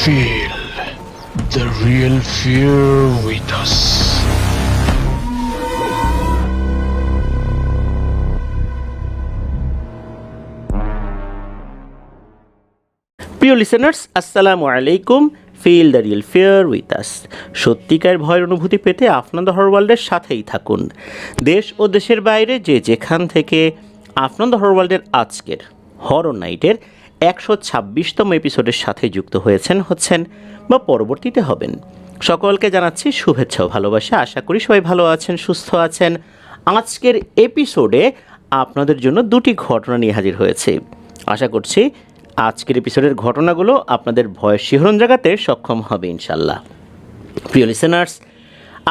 Feel the real fear with us. প্রিয় listeners, আসসালামু আলাইকুম। Feel the real fear with us. সত্যিকার ভয়ের অনুভূতি পেতে আপনাদের হরর ওয়ার্ল্ডের সাথেই থাকুন। দেশ ও দেশের বাইরে যে যেখান থেকে আপনাদের হরর ওয়ার্ল্ডের আজকের হরর নাইটের 126তম এপিসোডের সাথে যুক্ত হচ্ছেন বা পরবর্তীতে হবেন, সকলকে জানাচ্ছি শুভেচ্ছা ও ভালোবাসা। আশা করি সবাই ভালো আছেন, সুস্থ আছেন। আজকের এপিসোডে আপনাদের জন্য দুটি ঘটনা নিয়ে হাজির হয়েছে। আশা করছি আজকের এপিসোডের ঘটনাগুলো আপনাদের ভয়ের শিহরণ জাগাতে সক্ষম হবে ইনশাল্লাহ। প্রিয় লিসেনার্স,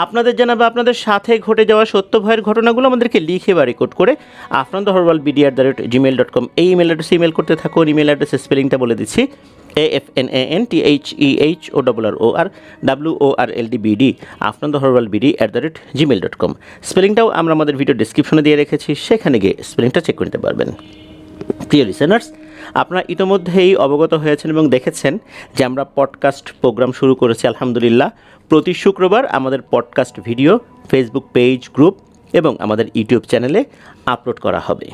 আপনাদের জানাবো আপনাদের সাথে ঘটে যাওয়া সত্য ভয়ের ঘটনাগুলো আমাদেরকে লিখে বা রেকর্ড করে আপনাদের horoworldbd@gmail.com এই ইমেল অ্যাড্রেসে ইমেল করতে থাকুন। ইমেল অ্যাড্রেসের স্পেলিংটা বলে দিচ্ছি, AFNANTHEHORRWORLDBD আপনাদের horoworldbd@gmail.com। স্পেলিংটাও আমরা আমাদের ভিডিও ডিসক্রিপশনে দিয়ে রেখেছি, সেখানে গিয়ে স্পেলিংটা চেক করে নিতে পারবেন। প্রিয় লিসেনার্স, আপনারা ইতোমধ্যেই অবগত হয়েছেন এবং দেখেছেন যে আমরা পডকাস্ট প্রোগ্রাম শুরু করেছি আলহামদুলিল্লাহ। প্রতি শুক্রবার আমাদের podcast video Facebook page, group এবং আমাদের ইউটিউব চ্যানেলে আপলোড করা হবে।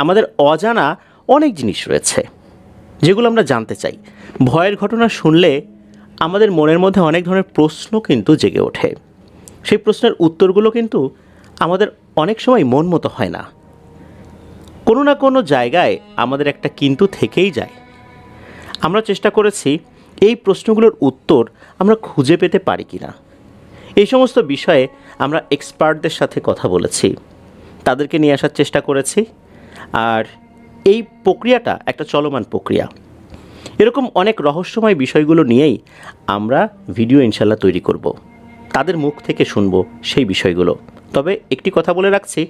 আমাদের অজানা অনেক জিনিস রয়েছে যেগুলো আমরা জানতে চাই। ভয়ের ঘটনা শুনলে আমাদের মনের মধ্যে অনেক ধরনের প্রশ্ন কিন্তু জেগে ওঠে। সেই প্রশ্নের উত্তরগুলো কিন্তু আমাদের অনেক সময় মন মতো হয় না। কোনো না কোনো জায়গায় আমাদের একটা কিন্তু থেকেই যায়। আমরা চেষ্টা করেছি এই প্রশ্নগুলোর উত্তর আমরা খুঁজে পেতে পারি কি না। এই সমস্ত বিষয়ে আমরা এক্সপার্টদের সাথে কথা বলেছি, তাদেরকে নিয়ে আসার চেষ্টা করেছি। আর এই প্রক্রিয়াটা একটা চলমান প্রক্রিয়া। এরকম অনেক রহস্যময় বিষয়গুলো নিয়েই আমরা ভিডিও ইনশাল্লাহ তৈরি করব, তাদের মুখ থেকে শুনবো সেই বিষয়গুলো। তবে একটি কথা বলে রাখছি,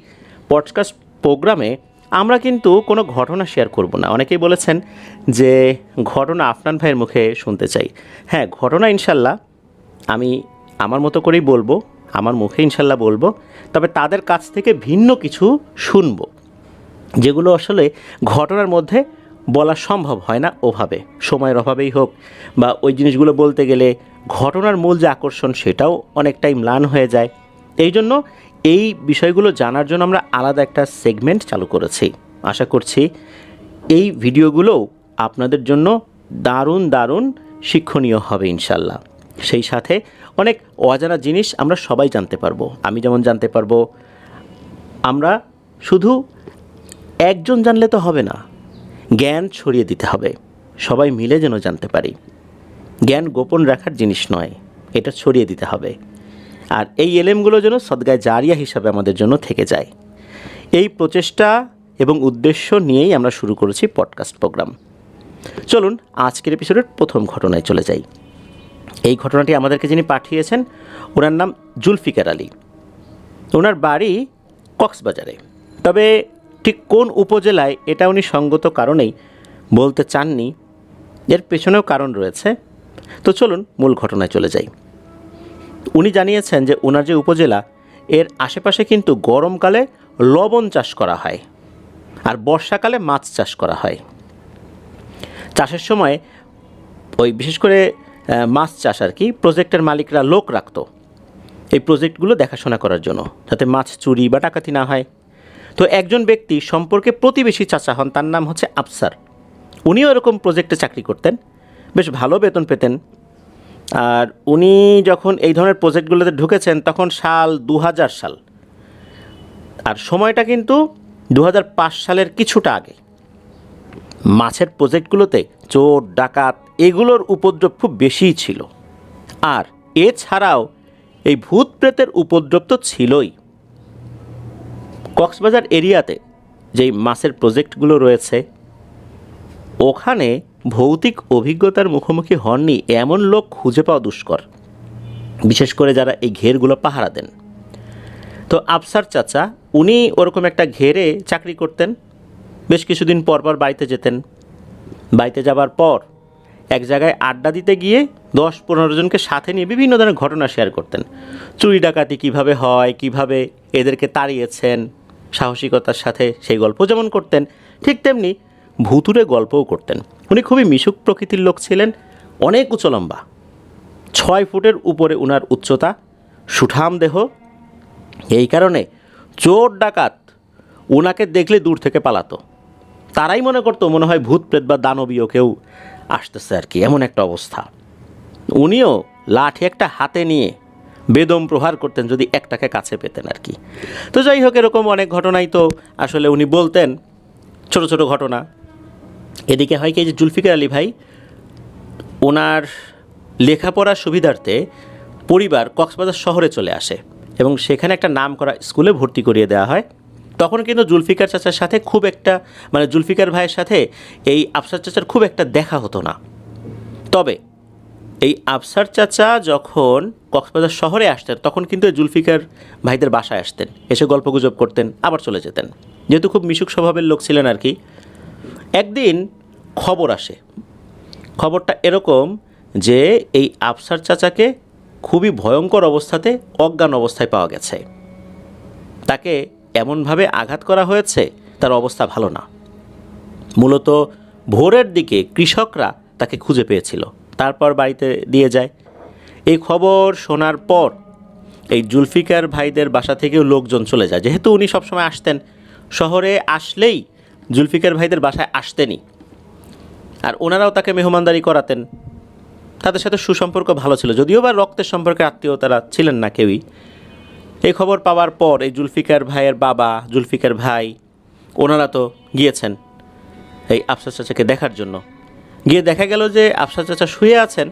পডকাস্ট প্রোগ্রামে আমরা কিন্তু কোনো ঘটনা শেয়ার করব না। অনেকেই বলেছেন যে ঘটনা আফনান ভাইয়ের মুখে শুনতে চাই। হ্যাঁ, ঘটনা ইনশাল্লাহ আমি আমার মতো করেই বলবো, আমার মুখে ইনশাল্লাহ বলবো। তবে তাদের কাছ থেকে ভিন্ন কিছু শুনব, যেগুলো আসলে ঘটনার মধ্যে বলা সম্ভব হয় না ওভাবে, সময়ের অভাবেই হোক বা ওই জিনিসগুলো বলতে গেলে ঘটনার মূল যে আকর্ষণ সেটাও অনেকটাই ম্লান হয়ে যায়। এই জন্য এই বিষয়গুলো জানার জন্য আমরা আলাদা একটা সেগমেন্ট চালু করেছি। আশা করছি এই ভিডিওগুলোও আপনাদের জন্য দারুণ দারুণ শিক্ষণীয় হবে ইনশাল্লাহ। সেই সাথে অনেক অজানা জিনিস আমরা সবাই জানতে পারবো। আমি যেমন জানতে পারবো। আমরা শুধু একজন জানলে তো হবে না, জ্ঞান ছড়িয়ে দিতে হবে, সবাই মিলে যেন জানতে পারি। জ্ঞান গোপন রাখার জিনিস নয়, এটা ছড়িয়ে দিতে হবে। আর এই এলেমগুলো যেন সদগায়ে জারিয়া হিসাবে আমাদের জন্য থেকে যায়, এই প্রচেষ্টা এবং উদ্দেশ্য নিয়েই আমরা শুরু করেছি পডকাস্ট প্রোগ্রাম। চলুন আজকের এপিসোডের প্রথম ঘটনায় চলে যাই। এই ঘটনাটি আমাদেরকে যিনি পাঠিয়েছেন, ওনার নাম জুলফিকার আলী। ওনার বাড়ি কক্সবাজারে, তবে ঠিক কোন উপজেলায় এটা উনি সঙ্গত কারণেই বলতে চাননি, এর পেছনেও কারণ রয়েছে। তো চলুন মূল ঘটনায় চলে যাই। উনি জানিয়েছেন যে ওনার যে উপজেলা, এর আশেপাশে কিন্তু গরমকালে লবণ চাষ করা হয় আর বর্ষাকালে মাছ চাষ করা হয়। চাষের সময় ওই বিশেষ করে মাছ চাষ আর কি, প্রজেক্টের মালিকরা লোক রাখতো এই প্রজেক্টগুলো দেখাশোনা করার জন্য, যাতে মাছ চুরি বা ডাকাতি না হয়। তো একজন ব্যক্তি সম্পর্কে প্রতিবেশী চাচা হন, তার নাম হচ্ছে আফসার। উনিও এরকম প্রজেক্টে চাকরি করতেন, বেশ ভালো বেতন পেতেন। আর উনি যখন এই ধরনের প্রজেক্টগুলোতে ঢুকেছেন তখন সাল 2000 সাল, আর সময়টা কিন্তু 2005 সালের কিছুটা আগে। মাছের প্রজেক্টগুলোতে চোর ডাকাত এগুলোর উপদ্রব খুব বেশিই ছিল। আর এছাড়াও এই ভূত প্রেতের উপদ্রব তো ছিলই। কক্সবাজার এরিয়াতে যেই মাছের প্রজেক্টগুলো রয়েছে, ওখানে ভৌতিক অভিজ্ঞতার মুখোমুখি হননি এমন লোক খুঁজে পাওয়া দুষ্কর, বিশেষ করে যারা এই ঘেরগুলো পাহারা দেন। তো আফসার চাচা উনি ওরকম একটা ঘেরে চাকরি করতেন। বেশ কিছুদিন পর পর বাড়িতে যেতেন। বাড়িতে যাবার পর এক জায়গায় আড্ডা দিতে গিয়ে 10-15 জনকে সাথে নিয়ে বিভিন্ন ধরনের ঘটনা শেয়ার করতেন। চুরি ডাকাতি কীভাবে হয়, কিভাবে এদেরকে তাড়িয়েছেন, সাহসিকতার সাথে সেই গল্প যেমন করতেন, ঠিক তেমনি ভুতুরে গল্পও করতেন। উনি খুবই মিশুক প্রকৃতির লোক ছিলেন, অনেক উঁচু লম্বা, 6 ফুটের উপরে ওনার উচ্চতা, সুঠাম দেহ। এই কারণে চোর ডাকাত ওনাকে দেখলে দূর থেকে পালাতো। তারাই মনে করতো মনে হয় ভূত প্রেত বা দানবীয় কেউ আসতেছে আর কি, এমন একটা অবস্থা। উনিও লাঠি একটা হাতে নিয়ে বেদম প্রহার করতেন যদি একটাকে কাছে পেতেন আর কি। তো যাই হোক, এরকম অনেক ঘটনাই তো আসলে উনি বলতেন, ছোট ছোট ঘটনা। এদিকে হয় কি, যে জুলফিকার আলী ভাই ওনার লেখাপড়ার সুবিধার্থে পরিবার কক্সবাজার শহরে চলে আসে এবং সেখানে একটা নামকরা স্কুলে ভর্তি করিয়ে দেওয়া হয়। তখন কিন্তু জুলফিকার চাচার সাথে খুব একটা, মানে জুলফিকার ভাইয়ের সাথে এই আফসার চাচার খুব একটা দেখা হতো না। তবে এই আফসার চাচা যখন কক্সবাজার শহরে আসতেন তখন কিন্তু জুলফিকার ভাইদের বাসায় আসতেন, এসে গল্পগুজব করতেন, আবার চলে যেতেন, যেহেতু খুব মিশুক স্বভাবের লোক ছিলেন আর কি। একদিন খবর আসে, খবরটা এরকম যে এই আফসার চাচাকে খুবই ভয়ঙ্কর অবস্থাতে অজ্ঞান অবস্থায় পাওয়া গেছে। তাকে এমনভাবে আঘাত করা হয়েছে, তার অবস্থা ভালো না। মূলত ভোরের দিকে কৃষকরা তাকে খুঁজে পেয়েছিল, তারপর বাড়িতে দিয়ে যায়। এই খবর শোনার পর এই জুলফিকার ভাইদের বাসা থেকেও লোকজন চলে যায়, যেহেতু উনি সবসময় আসতেন, শহরে আসলেই জুলফিকার ভাইদের বাসায় আসতেনই, আর ওনারাও তাকে মেহমানদারি করাতেন। তাদের সাথে সুসম্পর্ক ভালো ছিল, যদিও বা রক্তের সম্পর্কে আত্মীয় তারা ছিলেন না কেউই। এই খবর পাওয়ার পর এই জুলফিকার ভাইয়ের বাবা, জুলফিকার ভাই, ওনারা তো গিয়েছেন এই আফসার চাচাকে দেখার জন্য। গিয়ে দেখা গেল যে আফসার চাচা শুয়ে আছেন,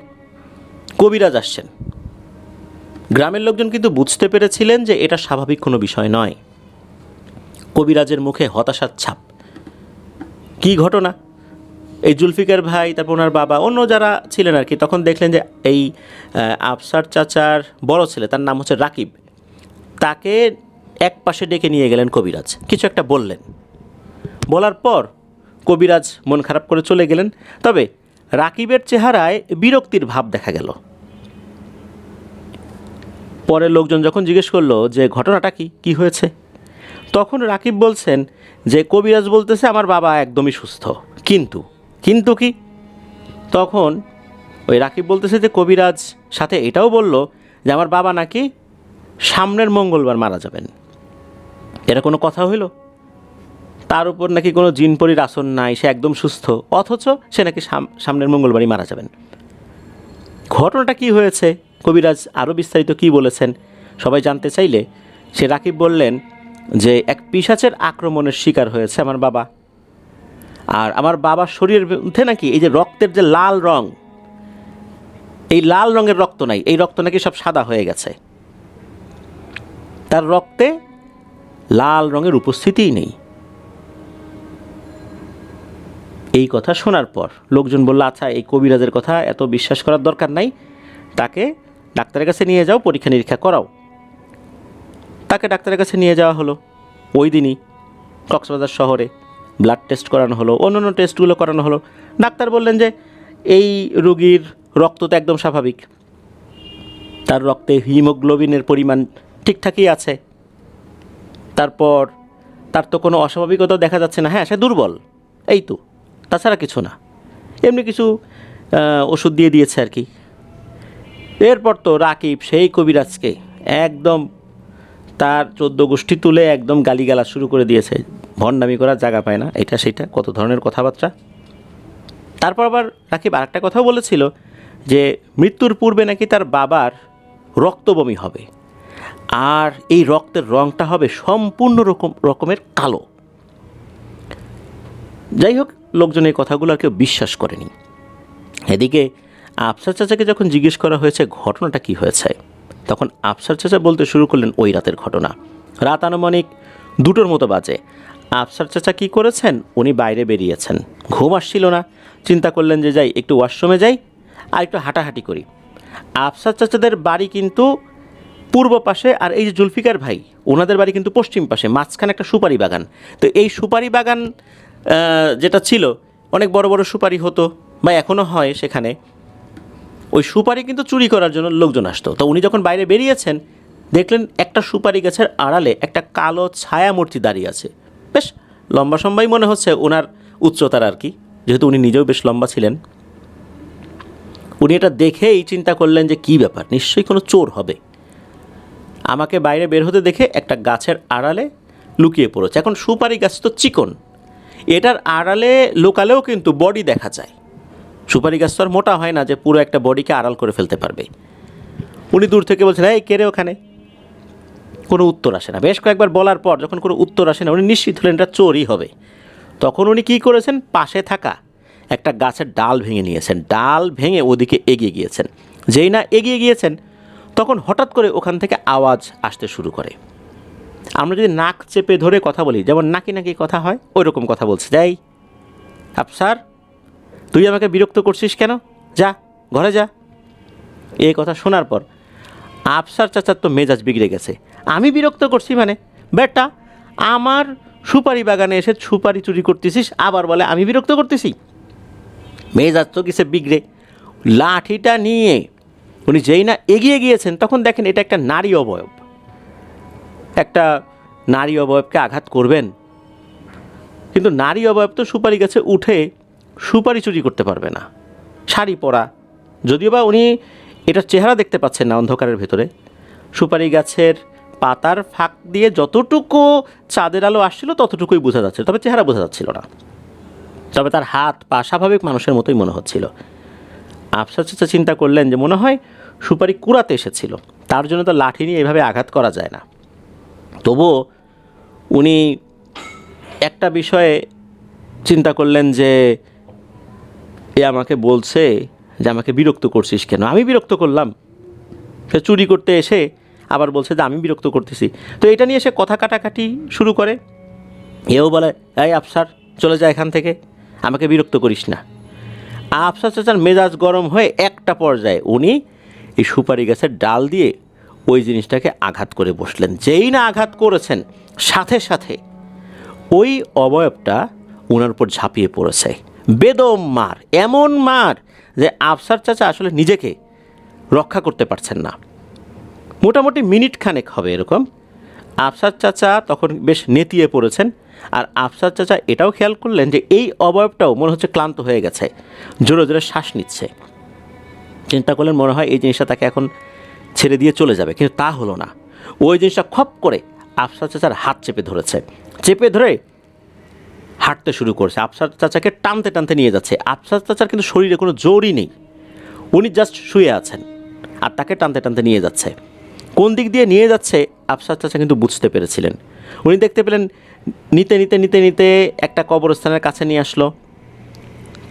কবিরাজ আসছেন। গ্রামের লোকজন কিন্তু বুঝতে পেরেছিলেন যে এটা স্বাভাবিক কোনো বিষয় নয়। কবিরাজের মুখে হতাশার ছাপ। কী ঘটনা? এই জুলফিকার ভাই, তারপর ওনার বাবা, অন্য যারা ছিলেন আর কি, তখন দেখলেন যে এই আফসার চাচার বড় ছেলে, তার নাম হচ্ছে রাকিব, তাকে এক পাশে ডেকে নিয়ে গেলেন কবিরাজ, কিছু একটা বললেন। বলার পর কবিরাজ মন খারাপ করে চলে গেলেন। তবে রাকিবের চেহারায় বিরক্তির ভাব দেখা গেল। পরে লোকজন যখন জিজ্ঞেস করলো যে ঘটনাটা কি হয়েছে, তখন রাকিব বলছেন যে কবিরাজ বলতেছে আমার বাবা একদমই সুস্থ, কিন্তু কি? তখন ওই রাকিব বলতেছে যে কবিরাজ সাথে এটাও বলল যে আমার বাবা নাকি সামনের মঙ্গলবার মারা যাবেন। এটা কোনো কথা হইল? তার উপর নাকি কোনো জিনপরির আসন নাই, সে একদম সুস্থ, অথচ সে নাকি সামনের মঙ্গলবারই মারা যাবেন। ঘটনাটা কি হয়েছে, কবিরাজ আরও বিস্তারিত কি বলেছেন সবাই জানতে চাইলে সে রাকিব বললেন যে এক পিশাচের আক্রমণের শিকার হয়েছে আমার বাবা, আর আমার বাবার শরীরের মধ্যে নাকি এই যে রক্তের যে লাল রং, এই লাল রঙের রক্ত নাই, এই রক্ত নাকি সব সাদা হয়ে গেছে, তার রক্তে লাল রঙের উপস্থিতিই নেই। এই কথা শোনার পর লোকজন বলল আচ্ছা এই কবিরাজের কথা এত বিশ্বাস করার দরকার নাই, তাকে ডাক্তারের কাছে নিয়ে যাও, পরীক্ষা নিরীক্ষা করাও। তাকে ডাক্তারের কাছে নিয়ে যাওয়া হলো। ওই দিনই কক্সবাজার শহরে ব্লাড টেস্ট করানো হলো, অন্যান্য টেস্টগুলো করানো হলো। ডাক্তার বললেন যে এই রোগীর রক্ত তো একদম স্বাভাবিক, তার রক্তে হিমোগ্লোবিনের পরিমাণ ঠিকঠাকই আছে, তারপর তার তো কোনো অস্বাভাবিকতা দেখা যাচ্ছে না, হ্যাঁ সে দুর্বল, এই তো, তাছাড়া কিছু না, এমনি কিছু ওষুধ দিয়ে দিয়েছে আর কি। এরপর তো রাকিব সেই কবিরাজকে একদম তার 14 গোষ্ঠী তুলে একদম গালিগালা শুরু করে দিয়েছে, ভণ্ডামি করার জায়গা পায় না, এটা সেটা কত ধরনের কথাবার্তা। তারপর আবার রাকিব আরেকটা কথাও বলেছিল যে মৃত্যুর পূর্বে নাকি তার বাবার রক্তবমি হবে, আর এই রক্তের রঙটা হবে সম্পূর্ণ রকমের কালো। যাই হোক, লোকজন এই কথাগুলো আর কেউ বিশ্বাস করেনি। এদিকে আফসার চাচাকে যখন জিজ্ঞেস করা হয়েছে ঘটনাটা কি হয়েছে, তখন আফসার চাচা বলতে শুরু করলেন ওই রাতের ঘটনা। রাত আনুমানিক 2টোর মতো বাজে। আফসার চাচা কী করেছেন, উনি বাইরে বেরিয়েছেন, ঘুম আসছিল না, চিন্তা করলেন যে যাই একটু ওয়াশরুমে যাই আর একটু হাঁটাহাঁটি করি। আফসার চাচাদের বাড়ি কিন্তু পূর্ব পাশে, আর এই যে জুলফিকার ভাই ওনাদের বাড়ি কিন্তু পশ্চিম পাশে, মাঝখানে একটা সুপারি বাগান। তো এই সুপারি বাগান যেটা ছিল, অনেক বড় বড় সুপারি হতো বা এখনও হয় সেখানে, ওই সুপারি কিন্তু চুরি করার জন্য লোকজন আসতো। তো উনি যখন বাইরে বেরিয়েছেন দেখলেন একটা সুপারি গাছের আড়ালে একটা কালো ছায়ামূর্তি দাঁড়িয়ে আছে, বেশ লম্বা সম্বাই মনে হচ্ছে ওনার উচ্চতার আর কি, যেহেতু উনি নিজেও বেশ লম্বা ছিলেন। উনি এটা দেখেই চিন্তা করলেন যে কী ব্যাপার, নিশ্চয়ই কোনো চোর হবে। আমাকে বাইরে বের হতে দেখে একটা গাছের আড়ালে লুকিয়ে পড়েছে। এখন সুপারি গাছ তো চিকন, এটার আড়ালে লোকালেও কিন্তু বডি দেখা যায়। সুপারি গাছ তো আর মোটা হয় না যে পুরো একটা বডিকে আড়াল করে ফেলতে পারবে। উনি দূর থেকে বলছেন, এই কে রে ওখানে? কোনো উত্তর আসে না। বেশ কয়েকবার বলার পর যখন কোনো উত্তর আসে না, উনি নিশ্চিত হলেন এটা চোরই হবে। তখন উনি কী করেছেন, পাশে থাকা একটা গাছের ডাল ভেঙে নিয়েছেন, ডাল ভেঙে ওদিকে এগিয়ে গিয়েছেন। যেই না এগিয়ে গিয়েছেন তখন হঠাৎ করে ওখান থেকে আওয়াজ আসতে শুরু করে। আমরা যদি নাক চেপে ধরে কথা বলি, যেমন নাকি নাকি কথা হয়, ওই রকম কথা বলছে। যাই আফসার, তুই আমাকে বিরক্ত করছিস কেন? যা ঘরে যা। এই কথা শোনার পর আফসার চাচার তো মেজাজ বিগড়ে গেছে। আমি বিরক্ত করছি মানে? বেটা, আমার সুপারি বাগানে এসে সুপারি চুরি করতেছিস, আবার বলে আমি বিরক্ত করতেছি। মেজাজ তো কিসে বিগড়ে, লাঠিটা নিয়ে উনি যেই না এগিয়ে গিয়েছেন তখন দেখেন এটা একটা নারী অবয়ব। একটা নারী অবয়বকে আঘাত করবেন, কিন্তু নারী অবয়ব তো সুপারি গাছে উঠে সুপারি চুরি করতে পারবে না। শাড়ি পরা, যদিও বা উনি এটার চেহারা দেখতে পাচ্ছেন না অন্ধকারের ভেতরে। সুপারি গাছের পাতার ফাঁক দিয়ে যতটুকু চাঁদের আলো আসছিল ততটুকুই বোঝা যাচ্ছিল, তবে চেহারা বোঝা যাচ্ছিল না। তবে তার হাত পা স্বাভাবিক মানুষের মতোই মনে হচ্ছিল। আফসার চাচা চিন্তা করলেন যে মনে হয় সুপারি কুড়াতে এসেছিল, তার জন্য তো লাঠি নিয়ে এভাবে আঘাত করা যায় না। তবুও উনি একটা বিষয়ে চিন্তা করলেন যে এ আমাকে বলছে যে আমাকে বিরক্ত করছিস কেন? আমি বিরক্ত করলাম? সে চুরি করতে এসে আবার বলছে যে আমি বিরক্ত করতেছি। তো এটা নিয়ে সে কথা কাটাকাটি শুরু করে। এও বলে, এই আফসার চলে যায় এখান থেকে, আমাকে বিরক্ত করিস না। আফসার চাচার মেজাজ গরম হয়ে একটা পর্যায়ে উনি এই সুপারি গাছের ডাল দিয়ে ওই জিনিসটাকে আঘাত করে বসলেন। যেই না আঘাত করেছেন সাথে সাথে ওই অবয়বটা ওনার উপর ঝাঁপিয়ে পড়েছে। বেদম মার, এমন মার যে আফসার চাচা আসলে নিজেকে রক্ষা করতে পারছেন না। মোটামুটি মিনিট খানেক হবে এরকম। আফসার চাচা তখন বেশ নেতিয়ে পড়েছেন, আর আফসার চাচা এটাও খেয়াল করলেন যে এই অবয়বটাও মনে হচ্ছে ক্লান্ত হয়ে গেছে, জোরে জোরে শ্বাস নিচ্ছে। চিন্তা করলেন মনে হয় এই জিনিসটা তাকে এখন ছেড়ে দিয়ে চলে যাবে, কিন্তু তা হলো না। ওই জিনিসটা খপ করে আফসার চাচার হাত চেপে ধরেছে, চেপে ধরে হাঁটতে শুরু করছে, আফসার চাচাকে টানতে টানতে নিয়ে যাচ্ছে। আফসার চাচার কিন্তু শরীরে কোনো জোরই নেই, উনি জাস্ট শুয়ে আছেন আর তাকে টানতে টানতে নিয়ে যাচ্ছে। কোন দিক দিয়ে নিয়ে যাচ্ছে আফসার চাচা কিন্তু বুঝতে পেরেছিলেন। উনি দেখতে পেলেন নিতে নিতে নিতে নিতে একটা কবরস্থানের কাছে নিয়ে আসলো।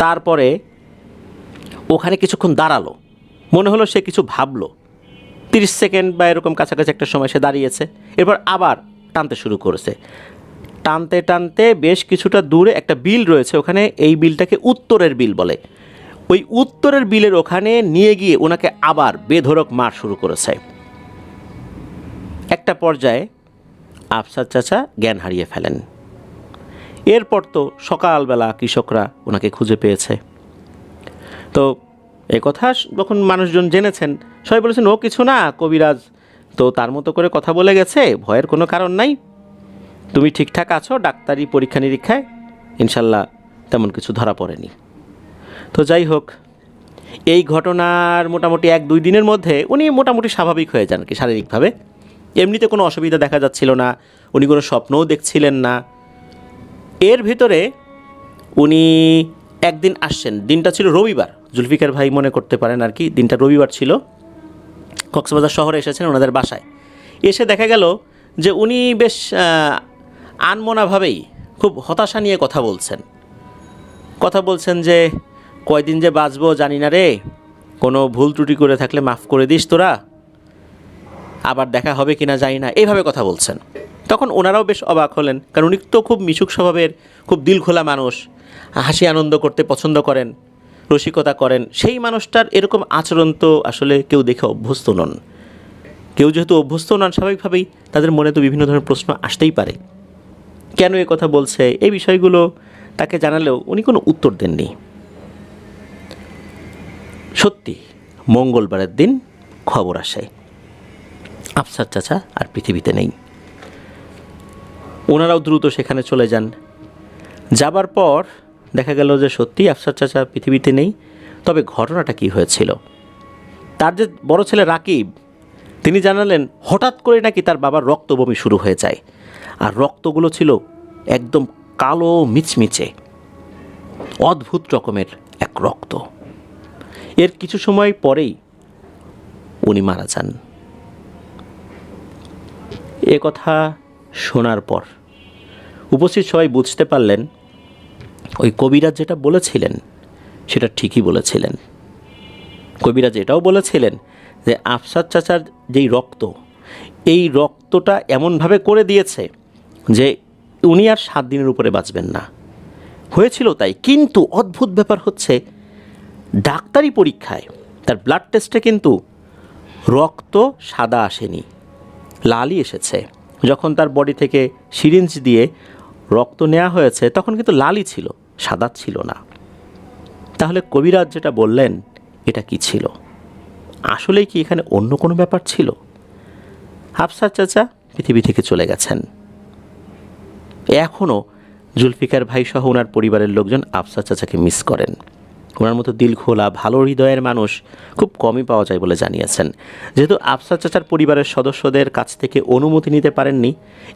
তারপরে ওখানে কিছুক্ষণ দাঁড়ালো, মনে হলো সে কিছু ভাবলো। 30 সেকেন্ড বা এরকম কাছাকাছি একটা সময় সে দাঁড়িয়েছে। এরপর আবার টানতে শুরু করেছে। টানতে টানতে বেশ কিছুটা দূরে একটা বিল রয়েছে, ওখানে এই বিলটাকে উত্তরের বিল বলে। ওই উত্তরের বিলের ওখানে নিয়ে গিয়ে ওনাকে আবার বেধড়ক মার শুরু করেছে। একটা পর্যায়ে আফসার চাচা জ্ঞান হারিয়ে ফেলেন। এরপর তো সকালবেলা কৃষকরা ওনাকে খুঁজে পেয়েছে। তো কথা যখন মানুষজন জেনেছেন, সবাই বলেছেন ও কিছু না, কবিরাজ তো তার মতো করে কথা বলে গেছে, ভয়ের কোনো কারণ নাই, তুমি ঠিকঠাক আছো, ডাক্তারি পরীক্ষা নিরীক্ষায় ইনশাল্লাহ তেমন কিছু ধরা পড়েনি। তো যাই হোক, এই ঘটনার মোটামুটি 1-2 দিনের মধ্যে উনি মোটামুটি স্বাভাবিক হয়ে যান কি শারীরিকভাবে। এমনিতে কোনো অসুবিধা দেখা যাচ্ছিল না, উনি কোনো স্বপ্নও দেখছিলেন না। এর ভিতরে উনি একদিন আসছেন, দিনটা ছিল রবিবার, জুলফিকার ভাই মনে করতে পারেন আর কি, দিনটা রবিবার ছিল। কক্সবাজার শহরে এসেছেন ওনাদের বাসায়। এসে দেখা গেল যে উনি বেশ আনমনাভাবেই খুব হতাশা নিয়ে কথা বলছেন যে কয়দিন যে বাঁচবো জানি না রে, কোনো ভুল ত্রুটি করে থাকলে মাফ করে দিস তোরা, আবার দেখা হবে কিনা জানি না, এইভাবে কথা বলছেন। তখন ওনারাও বেশ অবাক হলেন, কারণ উনি তো খুব মিশুক স্বভাবের, খুব দিলখোলা মানুষ, হাসি আনন্দ করতে পছন্দ করেন, রসিকতা করেন। সেই মানুষটার এরকম আচরণ তো আসলে কেউ দেখে অভ্যস্ত নন। কেউ যেহেতু অভ্যস্ত নন, স্বাভাবিকভাবেই তাদের মনে তো বিভিন্ন ধরনের প্রশ্ন আসতেই পারে, কেন এ কথা বলছে। এই বিষয়গুলো তাকে জানালেও উনি কোনো উত্তর দেননি। সত্যি মঙ্গলবারের দিন খবর আসে আফসার চাচা আর পৃথিবীতে নেই। ওনারাও দ্রুত সেখানে চলে যান। যাবার পর দেখা গেল যে সত্যি আফসার চাচা পৃথিবীতে নেই। তবে ঘটনাটা কি হয়েছিল? তার যে বড় ছেলে রাকিব, তিনি জানালেন হঠাৎ করে নাকি তার বাবার রক্ত বমি শুরু হয়ে যায়, আর রক্তগুলো ছিল একদম কালো মিচমিচে, অদ্ভুত রকমের এক রক্ত। এর কিছু সময় পরেই উনি মারা যান। এ কথা শোনার পর উপস্থিত সবাই বুঝতে পারলেন ওই কবিরাজ যেটা বলেছিলেন সেটা ঠিকই বলেছিলেন। কবিরাজ এটাও বলেছিলেন যে আফসার চাচার যেই রক্ত, এই রক্তটা এমনভাবে করে দিয়েছে যে উনি আর 7 দিনের উপরে বাঁচবেন না। হয়েছিল তাই, কিন্তু অদ্ভুত ব্যাপার হচ্ছে ডাক্তারি পরীক্ষায় তার ব্লাড টেস্টে কিন্তু রক্ত সাদা আসেনি, লালই এসেছে। যখন তার বডি থেকে সিরিঞ্জ দিয়ে রক্ত নেওয়া হয়েছে তখন কিন্তু লালই ছিল, সাদা ছিল না। তাহলে কবিরাজ যেটা বললেন এটা কি ছিল? আসলেই কি এখানে অন্য কোনো ব্যাপার ছিল? আফসার চাচা পৃথিবী থেকে চলে গেছেন। এখনও জুলফিকার ভাই সহ ওনার পরিবারের লোকজন আফসার চাচাকে মিস করেন। ওনার মতো দিল খোলা ভালো হৃদয়ের মানুষ খুব কমই পাওয়া যায় বলে জানিয়েছেন। যেহেতু আফসার চাচার পরিবারের সদস্যদের কাছ থেকে অনুমতি নিতে পারেননি,